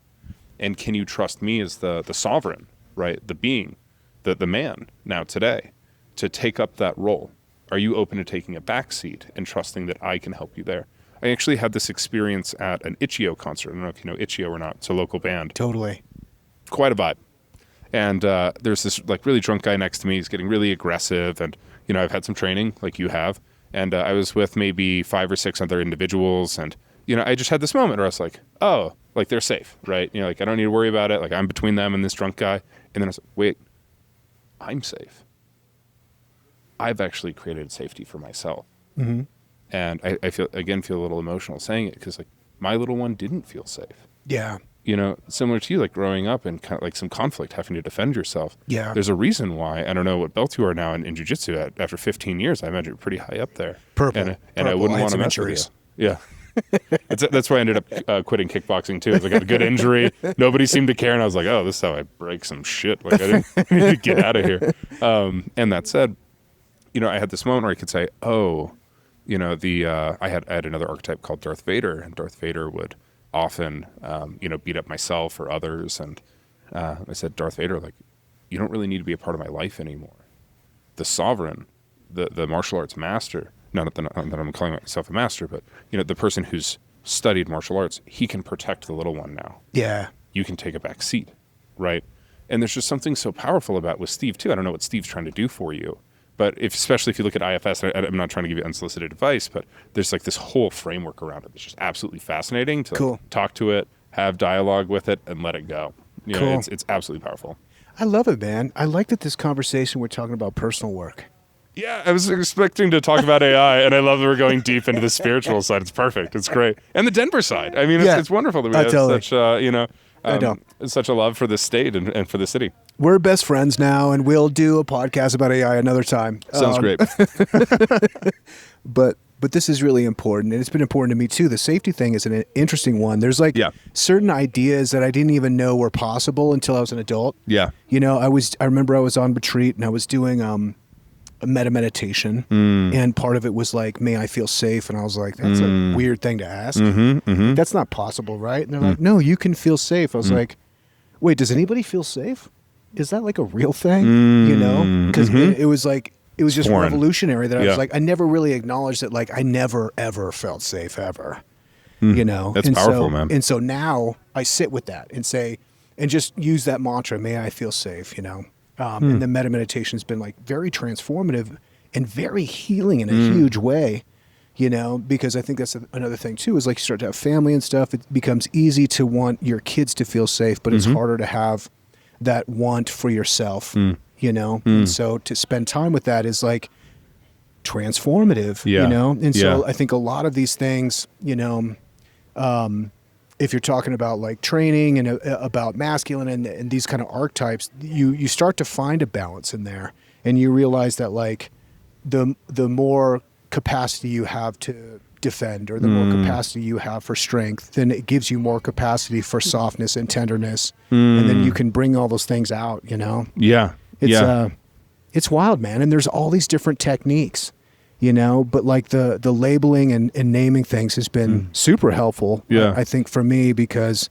Speaker 3: And can you trust me as the sovereign, right? The being, the man now today to take up that role? Are you open to taking a back seat and trusting that I can help you there? I actually had this experience at an Itch.io concert. I don't know if you know Itch.io or not. It's a local band.
Speaker 1: Totally.
Speaker 3: Quite a vibe. And there's this like really drunk guy next to me. He's getting really aggressive. And, I've had some training like you have. And I was with maybe 5 or 6 other individuals. And, I just had this moment where I was like, oh, like they're safe, right? Like I don't need to worry about it. Like I'm between them and this drunk guy. And then I was like, wait, I'm safe. I've actually created safety for myself. Mm-hmm. And I feel a little emotional saying it because like my little one didn't feel safe.
Speaker 1: Yeah.
Speaker 3: Similar to you, like growing up and kind of like some conflict, having to defend yourself.
Speaker 1: Yeah.
Speaker 3: There's a reason why. I don't know what belt you are now in jiu-jitsu. After 15 years, I imagine you're pretty high up there.
Speaker 1: Purple.
Speaker 3: And I wouldn't want to mess with you. Yeah. That's why I ended up quitting kickboxing too. I got a good injury. Nobody seemed to care. And I was like, oh, this is how I break some shit. Like I didn't need to get out of here. And that said, I had this moment where I could say, oh, I had another archetype called Darth Vader, and Darth Vader would often, beat up myself or others. And I said, Darth Vader, like, you don't really need to be a part of my life anymore. The sovereign, the martial arts master, not that I'm calling myself a master, but, the person who's studied martial arts, he can protect the little one now.
Speaker 1: Yeah.
Speaker 3: You can take a back seat, right? And there's just something so powerful about with Steve, too. I don't know what Steve's trying to do for you. But especially if you look at IFS, I'm not trying to give you unsolicited advice, but there's like this whole framework around it that's just absolutely fascinating to talk to it, have dialogue with it, and let it go. You know,
Speaker 1: Cool.
Speaker 3: it's absolutely powerful.
Speaker 1: I love it, man. I like that this conversation we're talking about personal work.
Speaker 3: Yeah, I was expecting to talk about AI, and I love that we're going deep into the spiritual side. It's perfect. It's great. And the Denver side. I mean,
Speaker 1: Yeah.
Speaker 3: it's wonderful that we have
Speaker 1: Totally.
Speaker 3: such, such a love for the state and for the city.
Speaker 1: We're best friends now, and we'll do a podcast about AI another time.
Speaker 3: Sounds great.
Speaker 1: But this is really important, and it's been important to me too. The safety thing is an interesting one. There's like
Speaker 3: Yeah.
Speaker 1: certain ideas that I didn't even know were possible until I was an adult.
Speaker 3: Yeah.
Speaker 1: You know, I remember I was on retreat and I was doing a meta meditation, and part of it was like, may I feel safe? And I was like, that's a weird thing to ask. That's not possible, right? And they're like, no, you can feel safe. I was like, wait, does anybody feel safe? Is that like a real thing? You know, because it was like, it was just
Speaker 3: Foreign.
Speaker 1: revolutionary that I
Speaker 3: Yeah.
Speaker 1: was like, I never really acknowledged that, like, I never ever felt safe ever. You know,
Speaker 3: That's
Speaker 1: and
Speaker 3: powerful,
Speaker 1: so,
Speaker 3: man.
Speaker 1: And so now I sit with that and say, and just use that mantra, may I feel safe, you know. And the meta meditation has been like very transformative and very healing in a huge way, you know, because I think that's another thing too, is like you start to have family and stuff, it becomes easy to want your kids to feel safe, but it's harder to have that want for yourself, you know. And so to spend time with that is like transformative,
Speaker 3: Yeah.
Speaker 1: you know. And so
Speaker 3: Yeah.
Speaker 1: I think a lot of these things, you know, if you're talking about like training and about masculine and these kind of archetypes, you start to find a balance in there, and you realize that like the more capacity you have to defend, or the more capacity you have for strength, then it gives you more capacity for softness and tenderness, and then you can bring all those things out, you know.
Speaker 3: Yeah.
Speaker 1: It's wild, man, and there's all these different techniques, you know, but like the labeling and naming things has been super helpful.
Speaker 3: Yeah.
Speaker 1: I think for me, because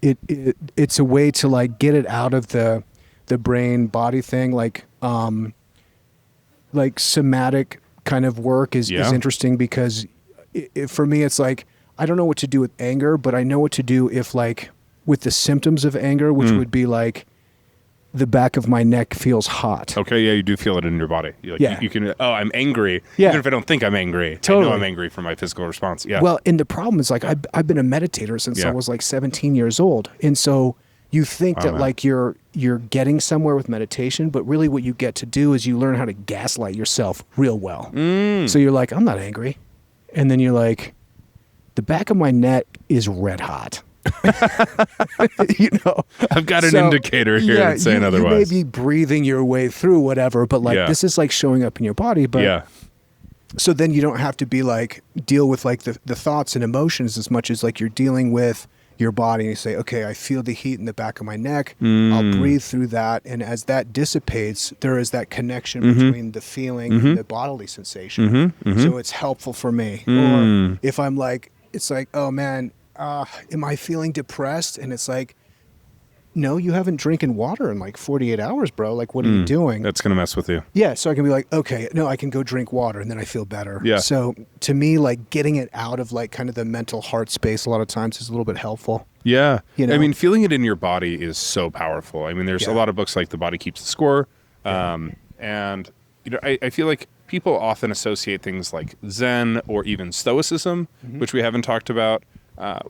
Speaker 1: it's a way to like get it out of the brain body thing, like somatic kind of work is interesting, because for me it's like I don't know what to do with anger, but I know what to do if like with the symptoms of anger, which would be like the back of my neck feels hot.
Speaker 3: Okay, yeah, you do feel it in your body. You can, I'm angry.
Speaker 1: Yeah.
Speaker 3: Even if I don't think I'm angry,
Speaker 1: Totally.
Speaker 3: I know I'm angry from my physical response. Yeah.
Speaker 1: Well, and the problem is like I've been a meditator since I
Speaker 3: Yeah.
Speaker 1: was like 17 years old. And so you think that
Speaker 3: man.
Speaker 1: like you're getting somewhere with meditation, but really what you get to do is you learn how to gaslight yourself real well. So you're like, I'm not angry. And then you're like, the back of my neck is red hot. You know,
Speaker 3: I've got an indicator here that's saying otherwise.
Speaker 1: You may be breathing your way through whatever, but like this is like showing up in your body. But
Speaker 3: Yeah.
Speaker 1: so then you don't have to be like deal with like the thoughts and emotions as much as like you're dealing with your body, and you say, okay, I feel the heat in the back of my neck. I'll breathe through that. And as that dissipates, there is that connection between the feeling and the bodily sensation. So it's helpful for me. Or if I'm like, it's like, oh man, am I feeling depressed? And it's like, no, you haven't drinking water in like 48 hours, bro. Like, what are you doing?
Speaker 3: That's going to mess with you.
Speaker 1: Yeah, so I can be like, okay, no, I can go drink water, and then I feel better.
Speaker 3: Yeah.
Speaker 1: So to me, like getting it out of like kind of the mental heart space a lot of times is a little bit helpful.
Speaker 3: Yeah.
Speaker 1: You know?
Speaker 3: I mean, feeling it in your body is so powerful. I mean, there's a
Speaker 1: Yeah.
Speaker 3: lot of books like The Body Keeps the Score. And, you know, I feel like people often associate things like Zen or even Stoicism, which we haven't talked about,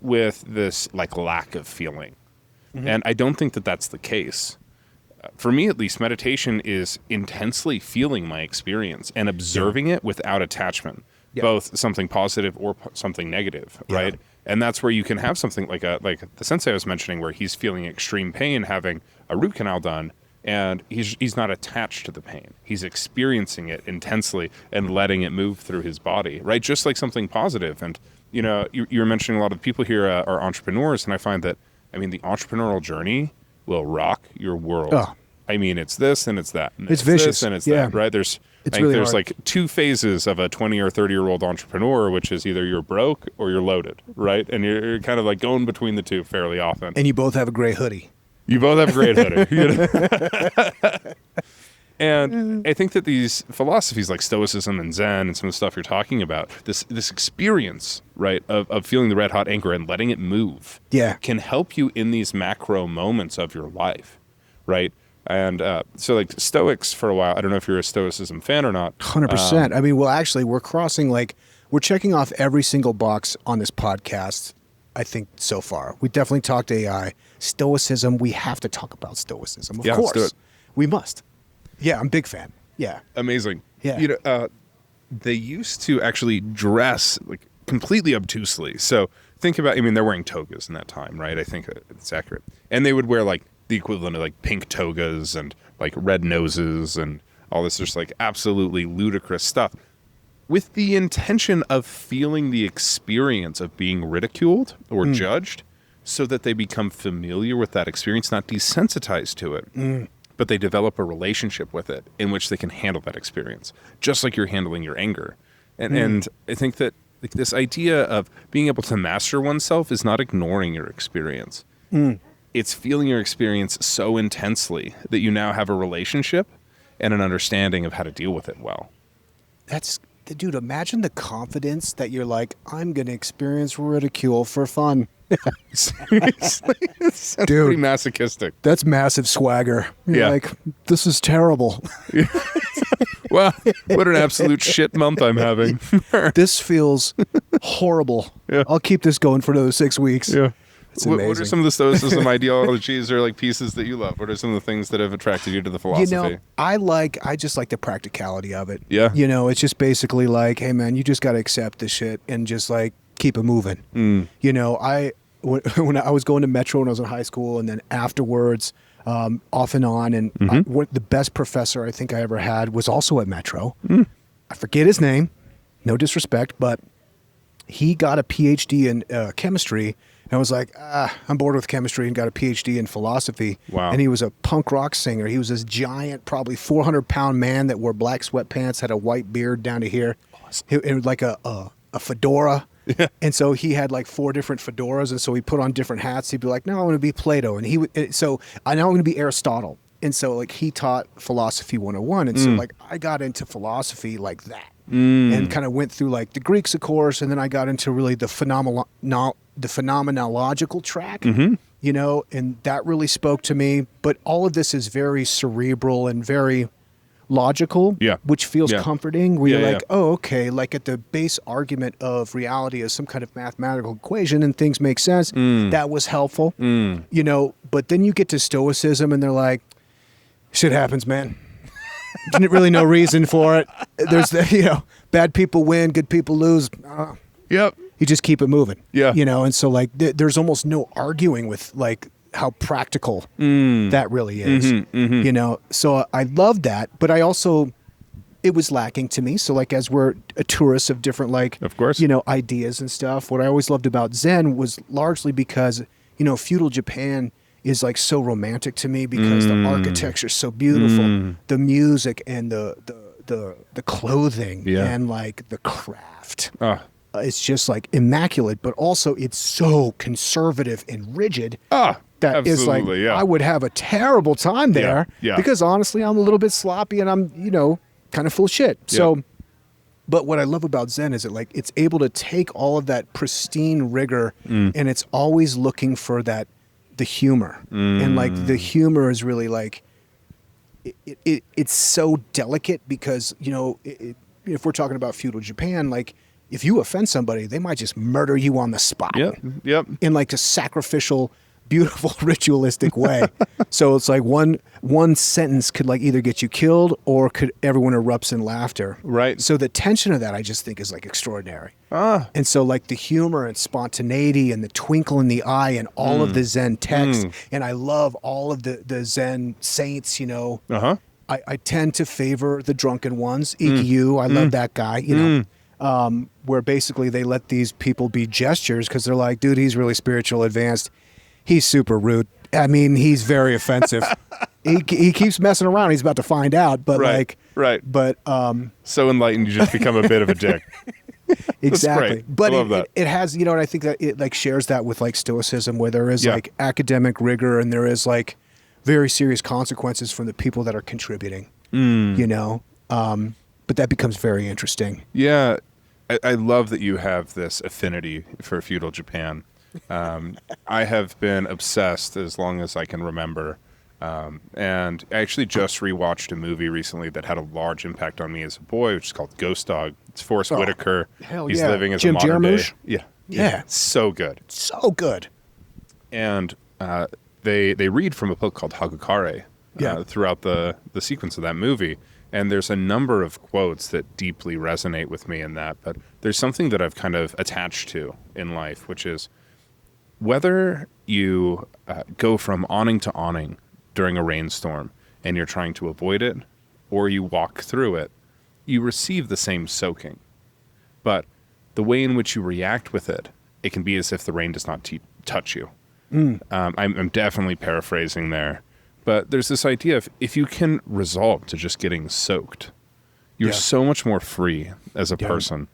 Speaker 3: with this like lack of feeling. And I don't think that that's the case. For me, at least, meditation is intensely feeling my experience and observing it without attachment, both something positive or something negative, right? And that's where you can have something like the sensei I was mentioning, where he's feeling extreme pain, having a root canal done, and he's not attached to the pain. He's experiencing it intensely and letting it move through his body, right? Just like something positive. And, you know, you were mentioning a lot of people here are entrepreneurs, and I find that, I mean, the entrepreneurial journey will rock your world.
Speaker 1: Oh.
Speaker 3: I mean, it's this and it's that. And
Speaker 1: It's vicious.
Speaker 3: This and it's that, right? There's
Speaker 1: really
Speaker 3: there's
Speaker 1: hard.
Speaker 3: like two phases of a 20 or 30-year-old entrepreneur, which is either you're broke or you're loaded, right? And you're kind of like going between the two fairly often.
Speaker 1: And you both have a gray hoodie.
Speaker 3: You both have great hoodie. You know? And I think that these philosophies like Stoicism and Zen and some of the stuff you're talking about, this experience, right, of feeling the red hot anger and letting it move, can help you in these macro moments of your life, right? And so like Stoics for a while, I don't know if you're a Stoicism fan or not.
Speaker 1: 100%. I mean, well, actually, we're checking off every single box on this podcast I think, so far. We definitely talked AI. Stoicism, we have to talk about stoicism. Of
Speaker 3: Yeah, let's
Speaker 1: course.
Speaker 3: do it.
Speaker 1: We must. Yeah, I'm a big fan. Yeah.
Speaker 3: Amazing.
Speaker 1: Yeah.
Speaker 3: You know, they used to actually dress like completely obtusely. So think about, I mean, they're wearing togas in that time, right? I think it's accurate. And they would wear like the equivalent of like pink togas and like red noses and all this just like absolutely ludicrous stuff with the intention of feeling the experience of being ridiculed or judged so that they become familiar with that experience, not desensitized to it. But they develop a relationship with it in which they can handle that experience, just like you're handling your anger. And I think that like, this idea of being able to master oneself is not ignoring your experience. It's feeling your experience so intensely that you now have a relationship and an understanding of how to deal with it well.
Speaker 1: Dude, imagine the confidence that you're like, I'm going to experience ridicule for fun.
Speaker 3: Seriously? It's
Speaker 1: Dude.
Speaker 3: pretty masochistic.
Speaker 1: That's massive swagger. You're
Speaker 3: Yeah.
Speaker 1: like, this is terrible.
Speaker 3: Wow, what an absolute shit month I'm having.
Speaker 1: This feels horrible.
Speaker 3: Yeah.
Speaker 1: I'll keep this going for another 6 weeks.
Speaker 3: Yeah.
Speaker 1: It's
Speaker 3: What
Speaker 1: amazing.
Speaker 3: are some of the stoicism ideologies or like pieces that you love? What are some of the things that have attracted you to the philosophy?
Speaker 1: You know, I just like the practicality of it.
Speaker 3: Yeah.
Speaker 1: You know, it's just basically like, hey man, you just got to accept this shit and just like keep it moving. You know, when I was going to Metro when I was in high school, and then afterwards, off and on, and the best professor I think I ever had was also at Metro. I forget his name, no disrespect, but he got a PhD in chemistry. And I was like, I'm bored with chemistry, and got a PhD in philosophy.
Speaker 3: Wow.
Speaker 1: And he was a punk rock singer. He was this giant, probably 400-pound man that wore black sweatpants, had a white beard down to here. Awesome. It was like a fedora. Yeah. And so he had like 4 different fedoras, and so he put on different hats. He'd be like, no, I want to be Plato. And so I now I'm going to be Aristotle. And so like he taught philosophy 101. And so like I got into philosophy like that. And kind of went through like the Greeks, of course, and then I got into really the phenomenological track, you know, and that really spoke to me. But all of this is very cerebral and very logical, which feels comforting, where you're like, oh, okay, like at the base argument of reality is some kind of mathematical equation and things make sense. That was helpful, you know, but then you get to Stoicism and they're like, shit happens, man. Didn't really no reason for it. There's you know, bad people win, good people lose.
Speaker 3: Yep.
Speaker 1: You just keep it moving.
Speaker 3: Yeah.
Speaker 1: You know, and so like there's almost no arguing with like how practical that really is. You know, so I love that, but I also, it was lacking to me. So like as we're a tourist of different like,
Speaker 3: of course,
Speaker 1: you know, ideas and stuff, what I always loved about Zen was largely because, you know, feudal Japan is like so romantic to me because the architecture is so beautiful, the music and the clothing and like the craft. It's just like immaculate, but also it's so conservative and rigid. That is like, I would have a terrible time there because honestly, I'm a little bit sloppy and I'm, you know, kind of full of shit. So, but what I love about Zen is that like, it's able to take all of that pristine rigor and it's always looking for that, the humor. And like the humor is really like, it's so delicate because, you know, if we're talking about feudal Japan, like if you offend somebody, they might just murder you on the spot. In like a sacrificial, beautiful, ritualistic way. So it's like one sentence could like either get you killed or could everyone erupts in laughter.
Speaker 3: Right.
Speaker 1: So the tension of that I just think is like extraordinary. And so like the humor and spontaneity and the twinkle in the eye and all of the Zen text. And I love all of the Zen saints, you know. I tend to favor the drunken ones. Ikkyu, I love that guy, you know. Where basically they let these people be gestures because they're like, dude, he's really spiritual, advanced. He's super rude. I mean, he's very offensive. He keeps messing around. He's about to find out. But but
Speaker 3: so enlightened, you just become a bit of a dick.
Speaker 1: Exactly. But
Speaker 3: I love that.
Speaker 1: It has, you know, and I think that it like shares that with like Stoicism, where there is like academic rigor and there is like very serious consequences from the people that are contributing. You know, but that becomes very interesting.
Speaker 3: Yeah, I love that you have this affinity for feudal Japan. I have been obsessed as long as I can remember. And I actually just rewatched a movie recently that had a large impact on me as a boy, which is called Ghost Dog. It's Forrest Whitaker.
Speaker 1: Hell
Speaker 3: He's
Speaker 1: yeah.
Speaker 3: living as
Speaker 1: Jim
Speaker 3: a modern
Speaker 1: Jarmusch?
Speaker 3: day.
Speaker 1: Yeah.
Speaker 3: So good.
Speaker 1: So good.
Speaker 3: And they read from a book called Hagakure throughout the sequence of that movie. And there's a number of quotes that deeply resonate with me in that. But there's something that I've kind of attached to in life, which is whether you go from awning to awning during a rainstorm and you're trying to avoid it, or you walk through it, you receive the same soaking. But the way in which you react with it, it can be as if the rain does not touch you. I'm definitely paraphrasing there. But there's this idea of if you can resolve to just getting soaked, you're so much more free as a person.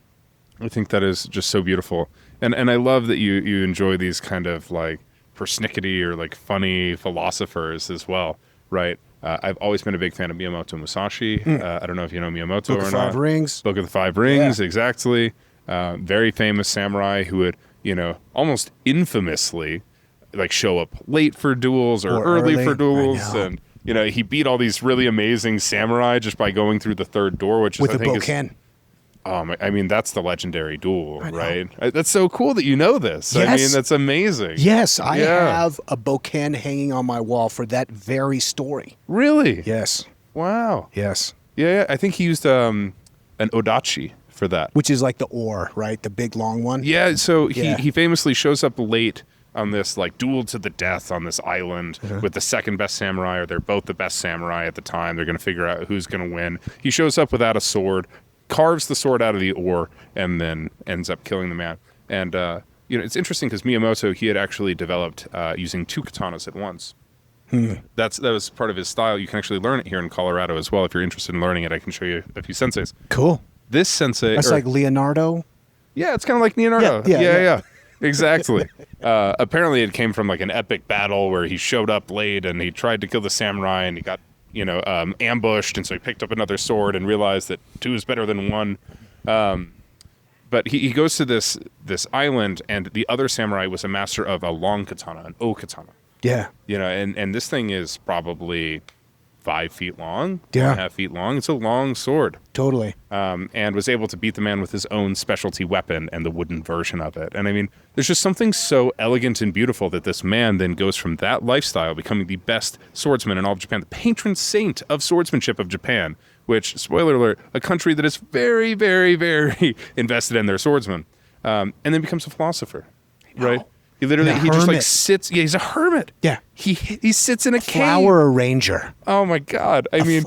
Speaker 3: I think that is just so beautiful. And I love that you enjoy these kind of like persnickety or like funny philosophers as well, right? I've always been a big fan of Miyamoto Musashi. I don't know if you know Miyamoto
Speaker 1: Book
Speaker 3: or
Speaker 1: of
Speaker 3: not.
Speaker 1: Five Rings.
Speaker 3: Book of the Five Rings, exactly. Very famous samurai who would, almost infamously like show up late for duels or early for duels. And, he beat all these really amazing samurai just by going through the third door, which
Speaker 1: with
Speaker 3: is, I
Speaker 1: a
Speaker 3: think
Speaker 1: bokken.
Speaker 3: I mean, that's the legendary duel, right? That's so cool that you know this.
Speaker 1: Yes.
Speaker 3: I mean, that's amazing.
Speaker 1: Yes, I have a bokken hanging on my wall for that very story.
Speaker 3: Really?
Speaker 1: Yes.
Speaker 3: Wow.
Speaker 1: Yes.
Speaker 3: Yeah, I think he used an odachi for that.
Speaker 1: Which is like the oar, right? The big long one.
Speaker 3: Yeah, so he famously shows up late on this like duel to the death on this island with the second best samurai, or they're both the best samurai at the time. They're going to figure out who's going to win. He shows up without a sword, carves the sword out of the oar, and then ends up killing the man. And it's interesting because Miyamoto, he had actually developed using two katanas at once. That was part of his style. You can actually learn it here in Colorado as well. If you're interested in learning it, I can show you a few senseis.
Speaker 1: Cool.
Speaker 3: This sensei,
Speaker 1: That's like Leonardo.
Speaker 3: Yeah, it's kind of like Leonardo.
Speaker 1: Yeah.
Speaker 3: Exactly. Apparently, it came from like an epic battle where he showed up late and he tried to kill the samurai and he got ambushed, and so he picked up another sword and realized that two is better than one. But he goes to this island, and the other samurai was a master of a long katana, an O katana.
Speaker 1: Yeah.
Speaker 3: And this thing is probably 5 feet long, 4.5 feet long. It's a long sword.
Speaker 1: Totally.
Speaker 3: And was able to beat the man with his own specialty weapon and the wooden version of it. And I mean, there's just something so elegant and beautiful that this man then goes from that lifestyle, becoming the best swordsman in all of Japan, the patron saint of swordsmanship of Japan, which, spoiler alert, a country that is very, very, very invested in their swordsmen, and then becomes a philosopher, right? He literally, he just like sits. Yeah, he's a hermit.
Speaker 1: Yeah.
Speaker 3: He sits in a cave.
Speaker 1: Flower arranger.
Speaker 3: Oh my God. I mean,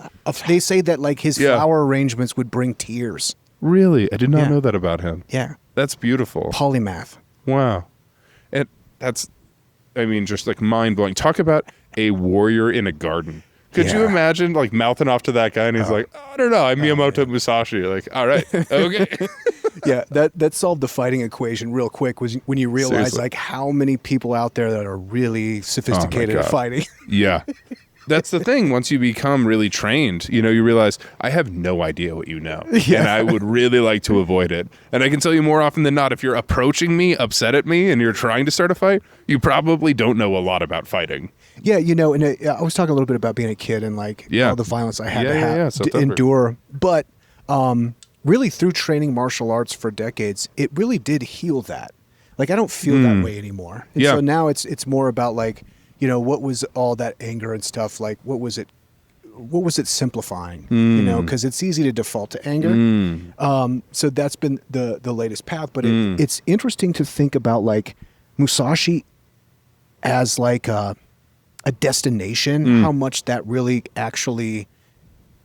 Speaker 1: they say that like his flower arrangements would bring tears.
Speaker 3: Really? I did not know that about him.
Speaker 1: Yeah.
Speaker 3: That's beautiful.
Speaker 1: Polymath.
Speaker 3: Wow. And that's, I mean, just like mind blowing. Talk about a warrior in a garden. Could you imagine like mouthing off to that guy and he's like, oh, I don't know, I'm Miyamoto Musashi. You're like, all right, okay.
Speaker 1: Yeah, that solved the fighting equation real quick was when you realize
Speaker 3: Seriously.
Speaker 1: like how many people out there that are really sophisticated at fighting.
Speaker 3: Yeah. That's the thing. Once you become really trained, you realize I have no idea what you know.
Speaker 1: Yeah.
Speaker 3: And I would really like to avoid it. And I can tell you more often than not, if you're approaching me, upset at me, and you're trying to start a fight, you probably don't know a lot about fighting.
Speaker 1: Yeah, and I was talking a little bit about being a kid and like all the violence I had to endure. But really through training martial arts for decades, it really did heal that. Like I don't feel that way anymore. And so now it's more about like, what was all that anger and stuff like? What was it simplifying? Because it's easy to default to anger. So that's been the latest path. But it's interesting to think about like Musashi as like a destination. How much that really actually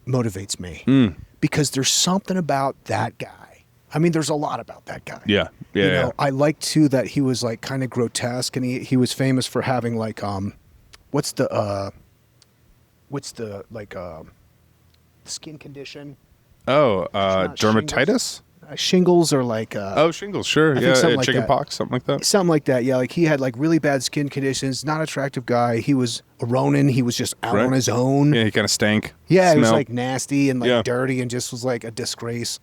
Speaker 1: motivates me because there's something about that guy. I mean, there's a lot about that guy.
Speaker 3: Yeah.
Speaker 1: I like too that he was like kind of grotesque, and he was famous for having like what's the skin condition?
Speaker 3: Oh,
Speaker 1: not
Speaker 3: dermatitis?
Speaker 1: Shingles or like
Speaker 3: Shingles, sure.
Speaker 1: think something like
Speaker 3: chicken
Speaker 1: that.
Speaker 3: pox, something like that.
Speaker 1: Something like that. Yeah, like he had like really bad skin conditions. Not attractive guy. He was a Ronin. He was just out on his own.
Speaker 3: Yeah, he kind of stank.
Speaker 1: Yeah, he was
Speaker 3: smelled.
Speaker 1: like nasty and like dirty and just was like a disgrace.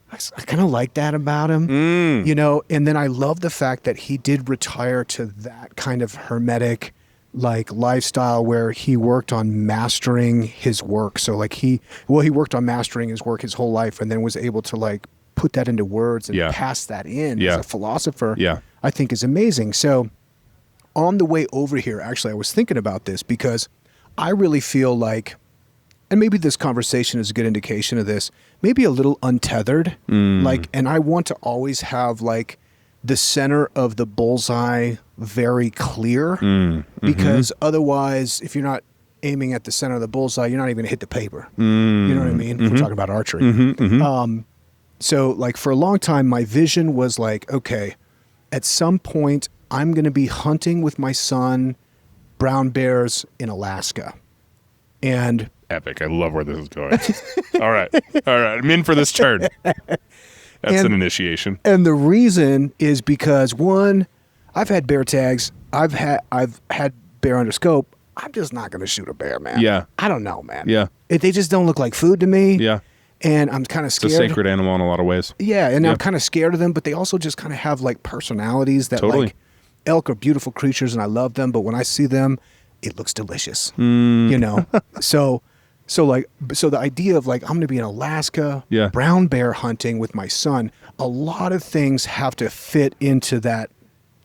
Speaker 1: I kind of like that about him, and then I love the fact that he did retire to that kind of hermetic like lifestyle where he worked on mastering his work. So like he worked on mastering his work his whole life and then was able to like put that into words and
Speaker 3: Yeah.
Speaker 1: pass that in
Speaker 3: Yeah.
Speaker 1: as a philosopher,
Speaker 3: Yeah.
Speaker 1: I think is amazing. So on the way over here, actually, I was thinking about this because I really feel like, and maybe this conversation is a good indication of this, maybe a little untethered. Like, and I want to always have like the center of the bullseye very clear because otherwise, if you're not aiming at the center of the bullseye, you're not even going to hit the paper. You know what I mean? If we're talking about archery. So like for a long time, my vision was like, okay, at some point I'm going to be hunting with my son brown bears in Alaska. And
Speaker 3: Epic. I love where this is going. All right. I'm in for this turn. That's an initiation.
Speaker 1: And the reason is because one, I've had bear tags. I've had bear under scope. I'm just not going to shoot a bear, man.
Speaker 3: Yeah.
Speaker 1: I don't know, man.
Speaker 3: Yeah.
Speaker 1: They just don't look like food to me.
Speaker 3: Yeah.
Speaker 1: And I'm kind of
Speaker 3: It's
Speaker 1: scared.
Speaker 3: a sacred animal in a lot of ways.
Speaker 1: Yeah, and
Speaker 3: Yeah.
Speaker 1: I'm kind of scared of them, but they also just kind of have like personalities that
Speaker 3: Totally.
Speaker 1: like elk are beautiful creatures and I love them, but when I see them, it looks delicious. You know? So the idea of like I'm going to be in Alaska,
Speaker 3: Yeah.
Speaker 1: brown bear hunting with my son, a lot of things have to fit into that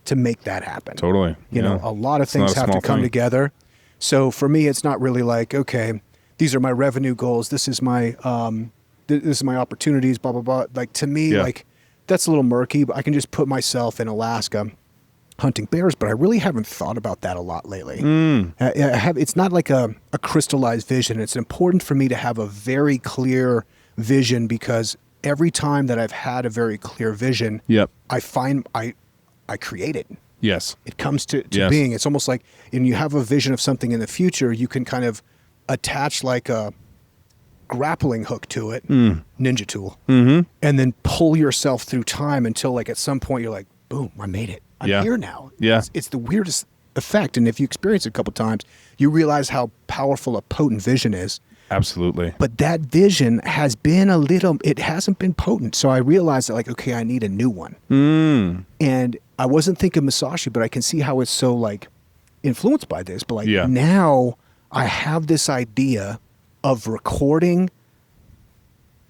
Speaker 1: to make that happen.
Speaker 3: Totally.
Speaker 1: You know,
Speaker 3: Yeah.
Speaker 1: a lot of
Speaker 3: It's not
Speaker 1: things
Speaker 3: a
Speaker 1: have to
Speaker 3: small
Speaker 1: come
Speaker 3: thing.
Speaker 1: together. So for me, it's not really like, okay, these are my revenue goals. This is my this is my opportunities. Blah blah blah. Like to me,
Speaker 3: Yeah.
Speaker 1: like that's a little murky. But I can just put myself in Alaska hunting bears. But I really haven't thought about that a lot lately. I have. It's not like a crystallized vision. It's important for me to have a very clear vision because every time that I've had a very clear vision,
Speaker 3: Yep.
Speaker 1: I find I create it.
Speaker 3: Yes.
Speaker 1: It comes to
Speaker 3: Yes.
Speaker 1: being. It's almost like when you have a vision of something in the future, you can kind of attach like a grappling hook to it, ninja tool, and then pull yourself through time until like at some point you're like, boom, I made it. I'm
Speaker 3: Yeah.
Speaker 1: here now.
Speaker 3: Yeah.
Speaker 1: It's the weirdest effect. And if you experience it a couple times, you realize how powerful a potent vision is.
Speaker 3: Absolutely.
Speaker 1: But that vision has been it hasn't been potent. So I realized that like, okay, I need a new one. And I wasn't thinking Musashi, but I can see how it's so like influenced by this. But like
Speaker 3: Yeah.
Speaker 1: now I have this idea of recording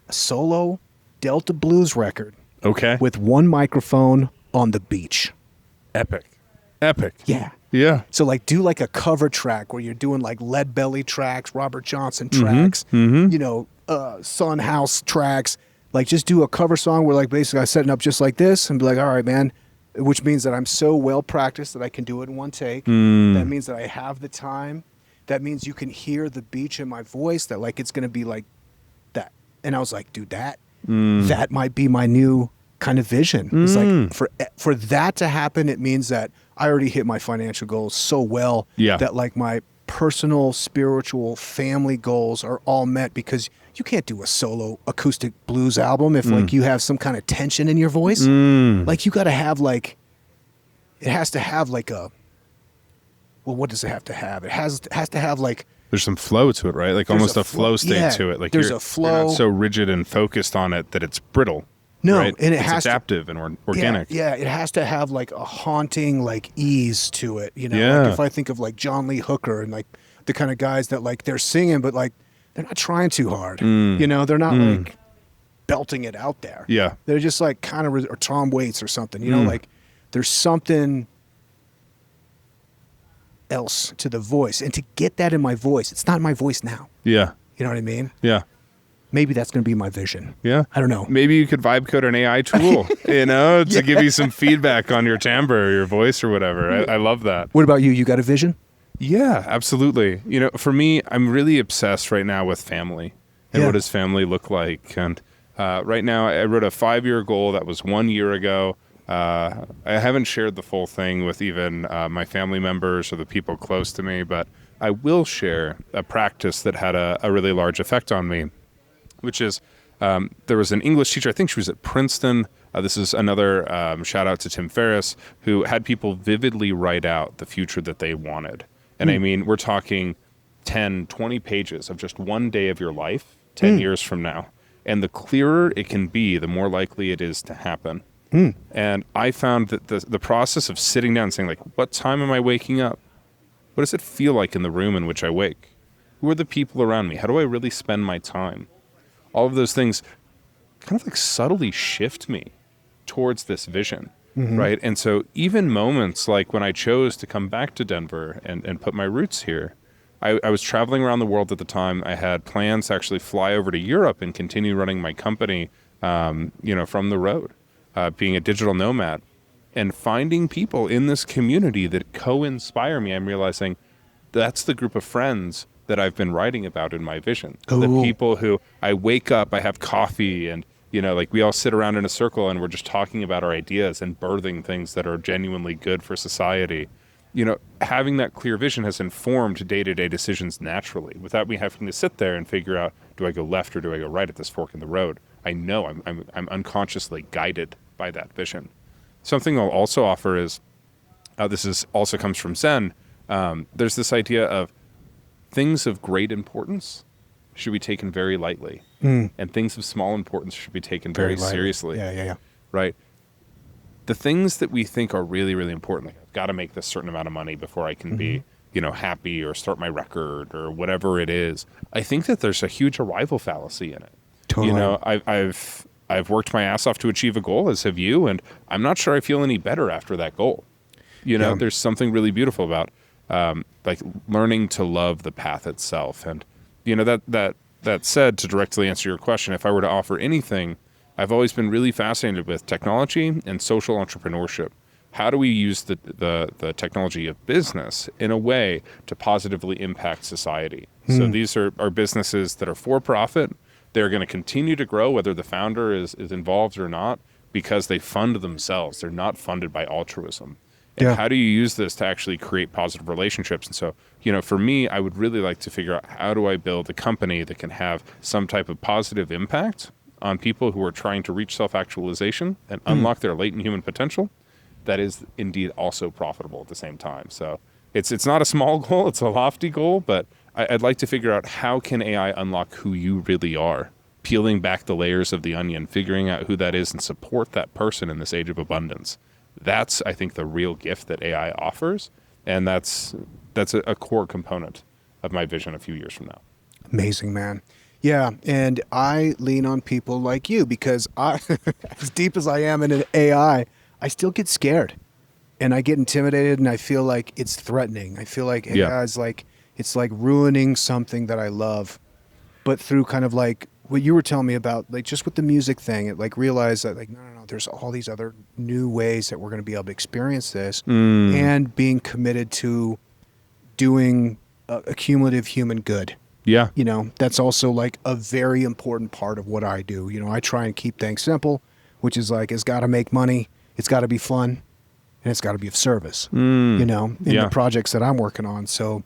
Speaker 1: a solo Delta blues record
Speaker 3: Okay.
Speaker 1: with one microphone on the beach.
Speaker 3: Epic. Epic.
Speaker 1: Yeah.
Speaker 3: Yeah.
Speaker 1: So like do like a cover track where you're doing like Lead Belly tracks, Robert Johnson tracks, you know, Son House tracks. Like just do a cover song where like basically I'm setting up just like this and be like, all right, man, which means that I'm so well practiced that I can do it in one take. That means that I have the time. That means you can hear the beach in my voice that like it's going to be like that. And I was like, dude, that might be my new kind of vision. It's like for that to happen, it means that I already hit my financial goals so well
Speaker 3: Yeah.
Speaker 1: that like my personal, spiritual, family goals are all met because you can't do a solo acoustic blues album if like you have some kind of tension in your voice. Like you got to have like, it has to have like well, what does it have to have? It has to have like,
Speaker 3: There's some flow to it, right? Like
Speaker 1: There's
Speaker 3: almost
Speaker 1: a
Speaker 3: a flow state
Speaker 1: yeah,
Speaker 3: to it. Like
Speaker 1: there's
Speaker 3: you're,
Speaker 1: a flow.
Speaker 3: You're not so rigid and focused on it that it's brittle.
Speaker 1: No,
Speaker 3: right?
Speaker 1: and it
Speaker 3: it's
Speaker 1: has to-
Speaker 3: adaptive and organic.
Speaker 1: Yeah, it has to have like a haunting like ease to it. You know,
Speaker 3: Yeah.
Speaker 1: like if I think of like John Lee Hooker and like the kind of guys that like they're singing, but like they're not trying too hard. You know, they're not like belting it out there.
Speaker 3: Yeah.
Speaker 1: They're just like kind of, or Tom Waits or something. You know, like there's something else to the voice, and to get that in my voice, it's not my voice now.
Speaker 3: Yeah.
Speaker 1: You know what I mean?
Speaker 3: Yeah.
Speaker 1: Maybe that's going to be my vision.
Speaker 3: Yeah.
Speaker 1: I don't know.
Speaker 3: Maybe you could vibe code an AI tool, you know, to give you some feedback on your timbre or your voice or whatever. I love that.
Speaker 1: What about you? You got a vision?
Speaker 3: Yeah, absolutely. You know, for me, I'm really obsessed right now with family and
Speaker 1: Yeah.
Speaker 3: what does family look like. And right now, I wrote a 5-year goal that was 1 year ago. I haven't shared the full thing with even my family members or the people close to me, but I will share a practice that had a really large effect on me, which is there was an English teacher, I think she was at Princeton. This is another shout out to Tim Ferriss, who had people vividly write out the future that they wanted. And I mean, we're talking 10, 20 pages of just one day of your life 10 years from now. And the clearer it can be, the more likely it is to happen. And I found that the process of sitting down and saying, like, what time am I waking up? What does it feel like in the room in which I wake? Who are the people around me? How do I really spend my time? All of those things kind of like subtly shift me towards this vision, right? And so even moments like when I chose to come back to Denver and put my roots here, I was traveling around the world at the time. I had plans to actually fly over to Europe and continue running my company, from the road, being a digital nomad, and finding people in this community that co-inspire me. I'm realizing that's the group of friends that I've been writing about in my vision.
Speaker 1: Ooh.
Speaker 3: The people who I wake up, I have coffee, and like we all sit around in a circle and we're just talking about our ideas and birthing things that are genuinely good for society. Having that clear vision has informed day-to-day decisions naturally without me having to sit there and figure out, do I go left or do I go right at this fork in the road? I know I'm unconsciously guided by that vision. Something I'll also offer is, also comes from Zen. There's this idea of things of great importance should be taken very lightly, and things of small importance should be taken very seriously.
Speaker 1: Yeah.
Speaker 3: Right? The things that we think are really, really important, like I've got to make this certain amount of money before I can be, happy or start my record or whatever it is. I think that there's a huge arrival fallacy in it.
Speaker 1: Totally.
Speaker 3: I've worked my ass off to achieve a goal, as have you, and I'm not sure I feel any better after that goal. There's something really beautiful about like learning to love the path itself. And that said, to directly answer your question, if I were to offer anything, I've always been really fascinated with technology and social entrepreneurship. How do we use the technology of business in a way to positively impact society? So these are businesses that are for profit. They're going to continue to grow whether the founder is involved or not, because they fund themselves. They're not funded by altruism. And how do you use this to actually create positive relationships? And so, for me, I would really like to figure out, how do I build a company that can have some type of positive impact on people who are trying to reach self-actualization and unlock their latent human potential that is indeed also profitable at the same time. So it's not a small goal, it's a lofty goal, but I'd like to figure out, how can AI unlock who you really are, peeling back the layers of the onion, figuring out who that is and support that person in this age of abundance. That's, I think, the real gift that AI offers, and that's a core component of my vision a few years from now.
Speaker 1: Amazing, man. Yeah, and I lean on people like you because as deep as I am in an AI, I still get scared, and I get intimidated, and I feel like it's threatening. I feel like AI is like, it's like ruining something that I love, but through kind of like what you were telling me about, like just with the music thing, it like realized that like, no, there's all these other new ways that we're going to be able to experience this, and being committed to doing a cumulative human good.
Speaker 3: Yeah.
Speaker 1: That's also like a very important part of what I do. I try and keep things simple, which is like, it's got to make money, it's got to be fun, and it's got to be of service, in the projects that I'm working on. So,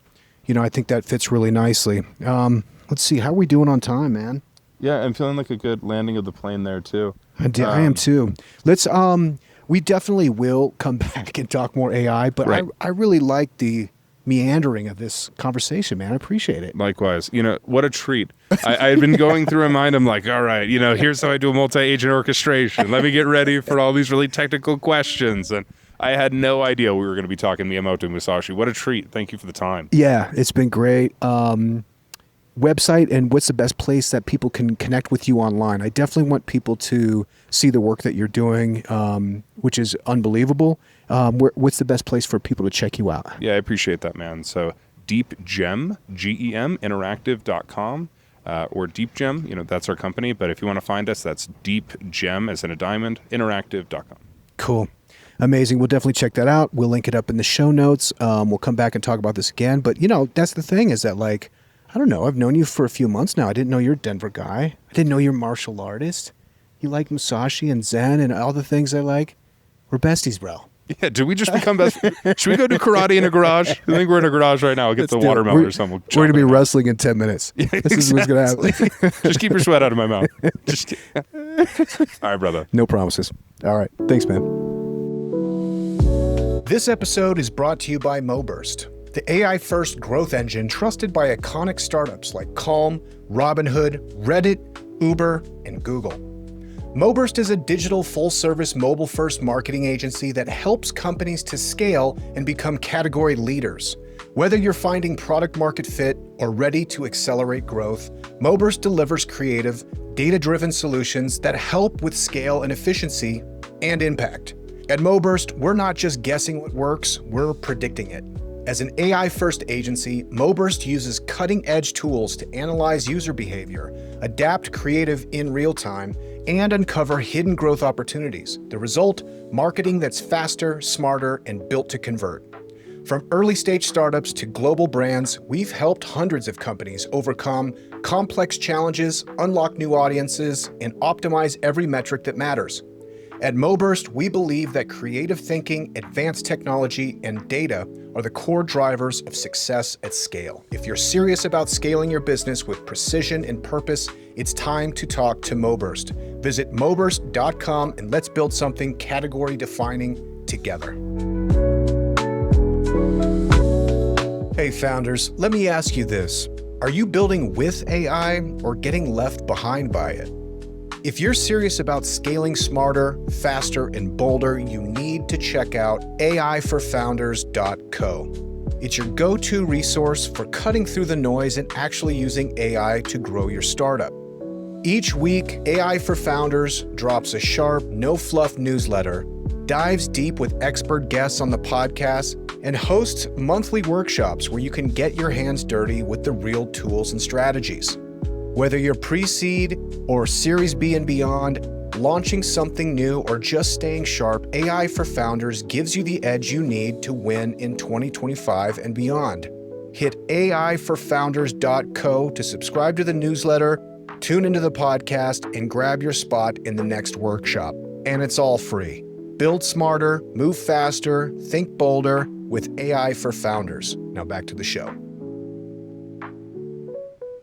Speaker 1: I think that fits really nicely. Let's see, how are we doing on time, man?
Speaker 3: Yeah, I'm feeling like a good landing of the plane there too.
Speaker 1: I am too. Let's, we definitely will come back and talk more AI, but
Speaker 3: right.
Speaker 1: I really like the meandering of this conversation, man. I appreciate it.
Speaker 3: Likewise. What a treat. I had been going through my mind. I'm like, all right, here's how I do a multi-agent orchestration. Let me get ready for all these really technical questions. And I had no idea we were going to be talking Miyamoto Musashi. What a treat. Thank you for the time.
Speaker 1: Yeah, it's been great. Website, and what's the best place that people can connect with you online? I definitely want people to see the work that you're doing, which is unbelievable. What's the best place for people to check you out?
Speaker 3: Yeah, I appreciate that, man. So DeepGem, GEM, interactive.com, or DeepGem, that's our company. But if you want to find us, that's DeepGem, as in a diamond, interactive.com.
Speaker 1: Cool. Amazing. We'll definitely check that out. We'll link it up in the show notes. We'll come back and talk about this again. But, that's the thing, is that like, I don't know, I've known you for a few months now. I didn't know you're a Denver guy. I didn't know you're a martial artist. You like Musashi and Zen and all the things I like. We're besties, bro.
Speaker 3: Yeah, did we just become best? Should we go do karate in a garage? I think we're in a garage right now. I'll get the watermelon or something.
Speaker 1: We're going to be wrestling in 10 minutes.
Speaker 3: Yeah,
Speaker 1: this is what's going to happen.
Speaker 3: Just keep your sweat out of my mouth. All right, brother.
Speaker 1: No promises. All right. Thanks, man.
Speaker 4: This episode is brought to you by MoBurst, the AI-first growth engine trusted by iconic startups like Calm, Robinhood, Reddit, Uber, and Google. MoBurst is a digital full-service mobile-first marketing agency that helps companies to scale and become category leaders. Whether you're finding product market fit or ready to accelerate growth, MoBurst delivers creative,
Speaker 1: data-driven solutions that help with scale and efficiency and impact. At MoBurst, we're not just guessing what works, we're predicting it. As an AI-first agency, MoBurst uses cutting-edge tools to analyze user behavior, adapt creative in real time, and uncover hidden growth opportunities. The result, marketing that's faster, smarter, and built to convert. From early-stage startups to global brands, we've helped hundreds of companies overcome complex challenges, unlock new audiences, and optimize every metric that matters. At MoBurst, we believe that creative thinking, advanced technology, and data are the core drivers of success at scale. If you're serious about scaling your business with precision and purpose, it's time to talk to MoBurst. Visit moburst.com and let's build something category-defining together. Hey founders, let me ask you this. Are you building with AI or getting left behind by it? If you're serious about scaling smarter, faster, and bolder, you need to check out aiforfounders.co. It's your go-to resource for cutting through the noise and actually using AI to grow your startup. Each week, AI for Founders drops a sharp, no-fluff newsletter, dives deep with expert guests on the podcast, and hosts monthly workshops where you can get your hands dirty with the real tools and strategies. Whether you're pre-seed or Series B and beyond, launching something new, or just staying sharp, AI for Founders gives you the edge you need to win in 2025 and beyond. Hit aiforfounders.co to subscribe to the newsletter, tune into the podcast, and grab your spot in the next workshop. And it's all free. Build smarter, move faster, think bolder with AI for Founders. Now back to the show.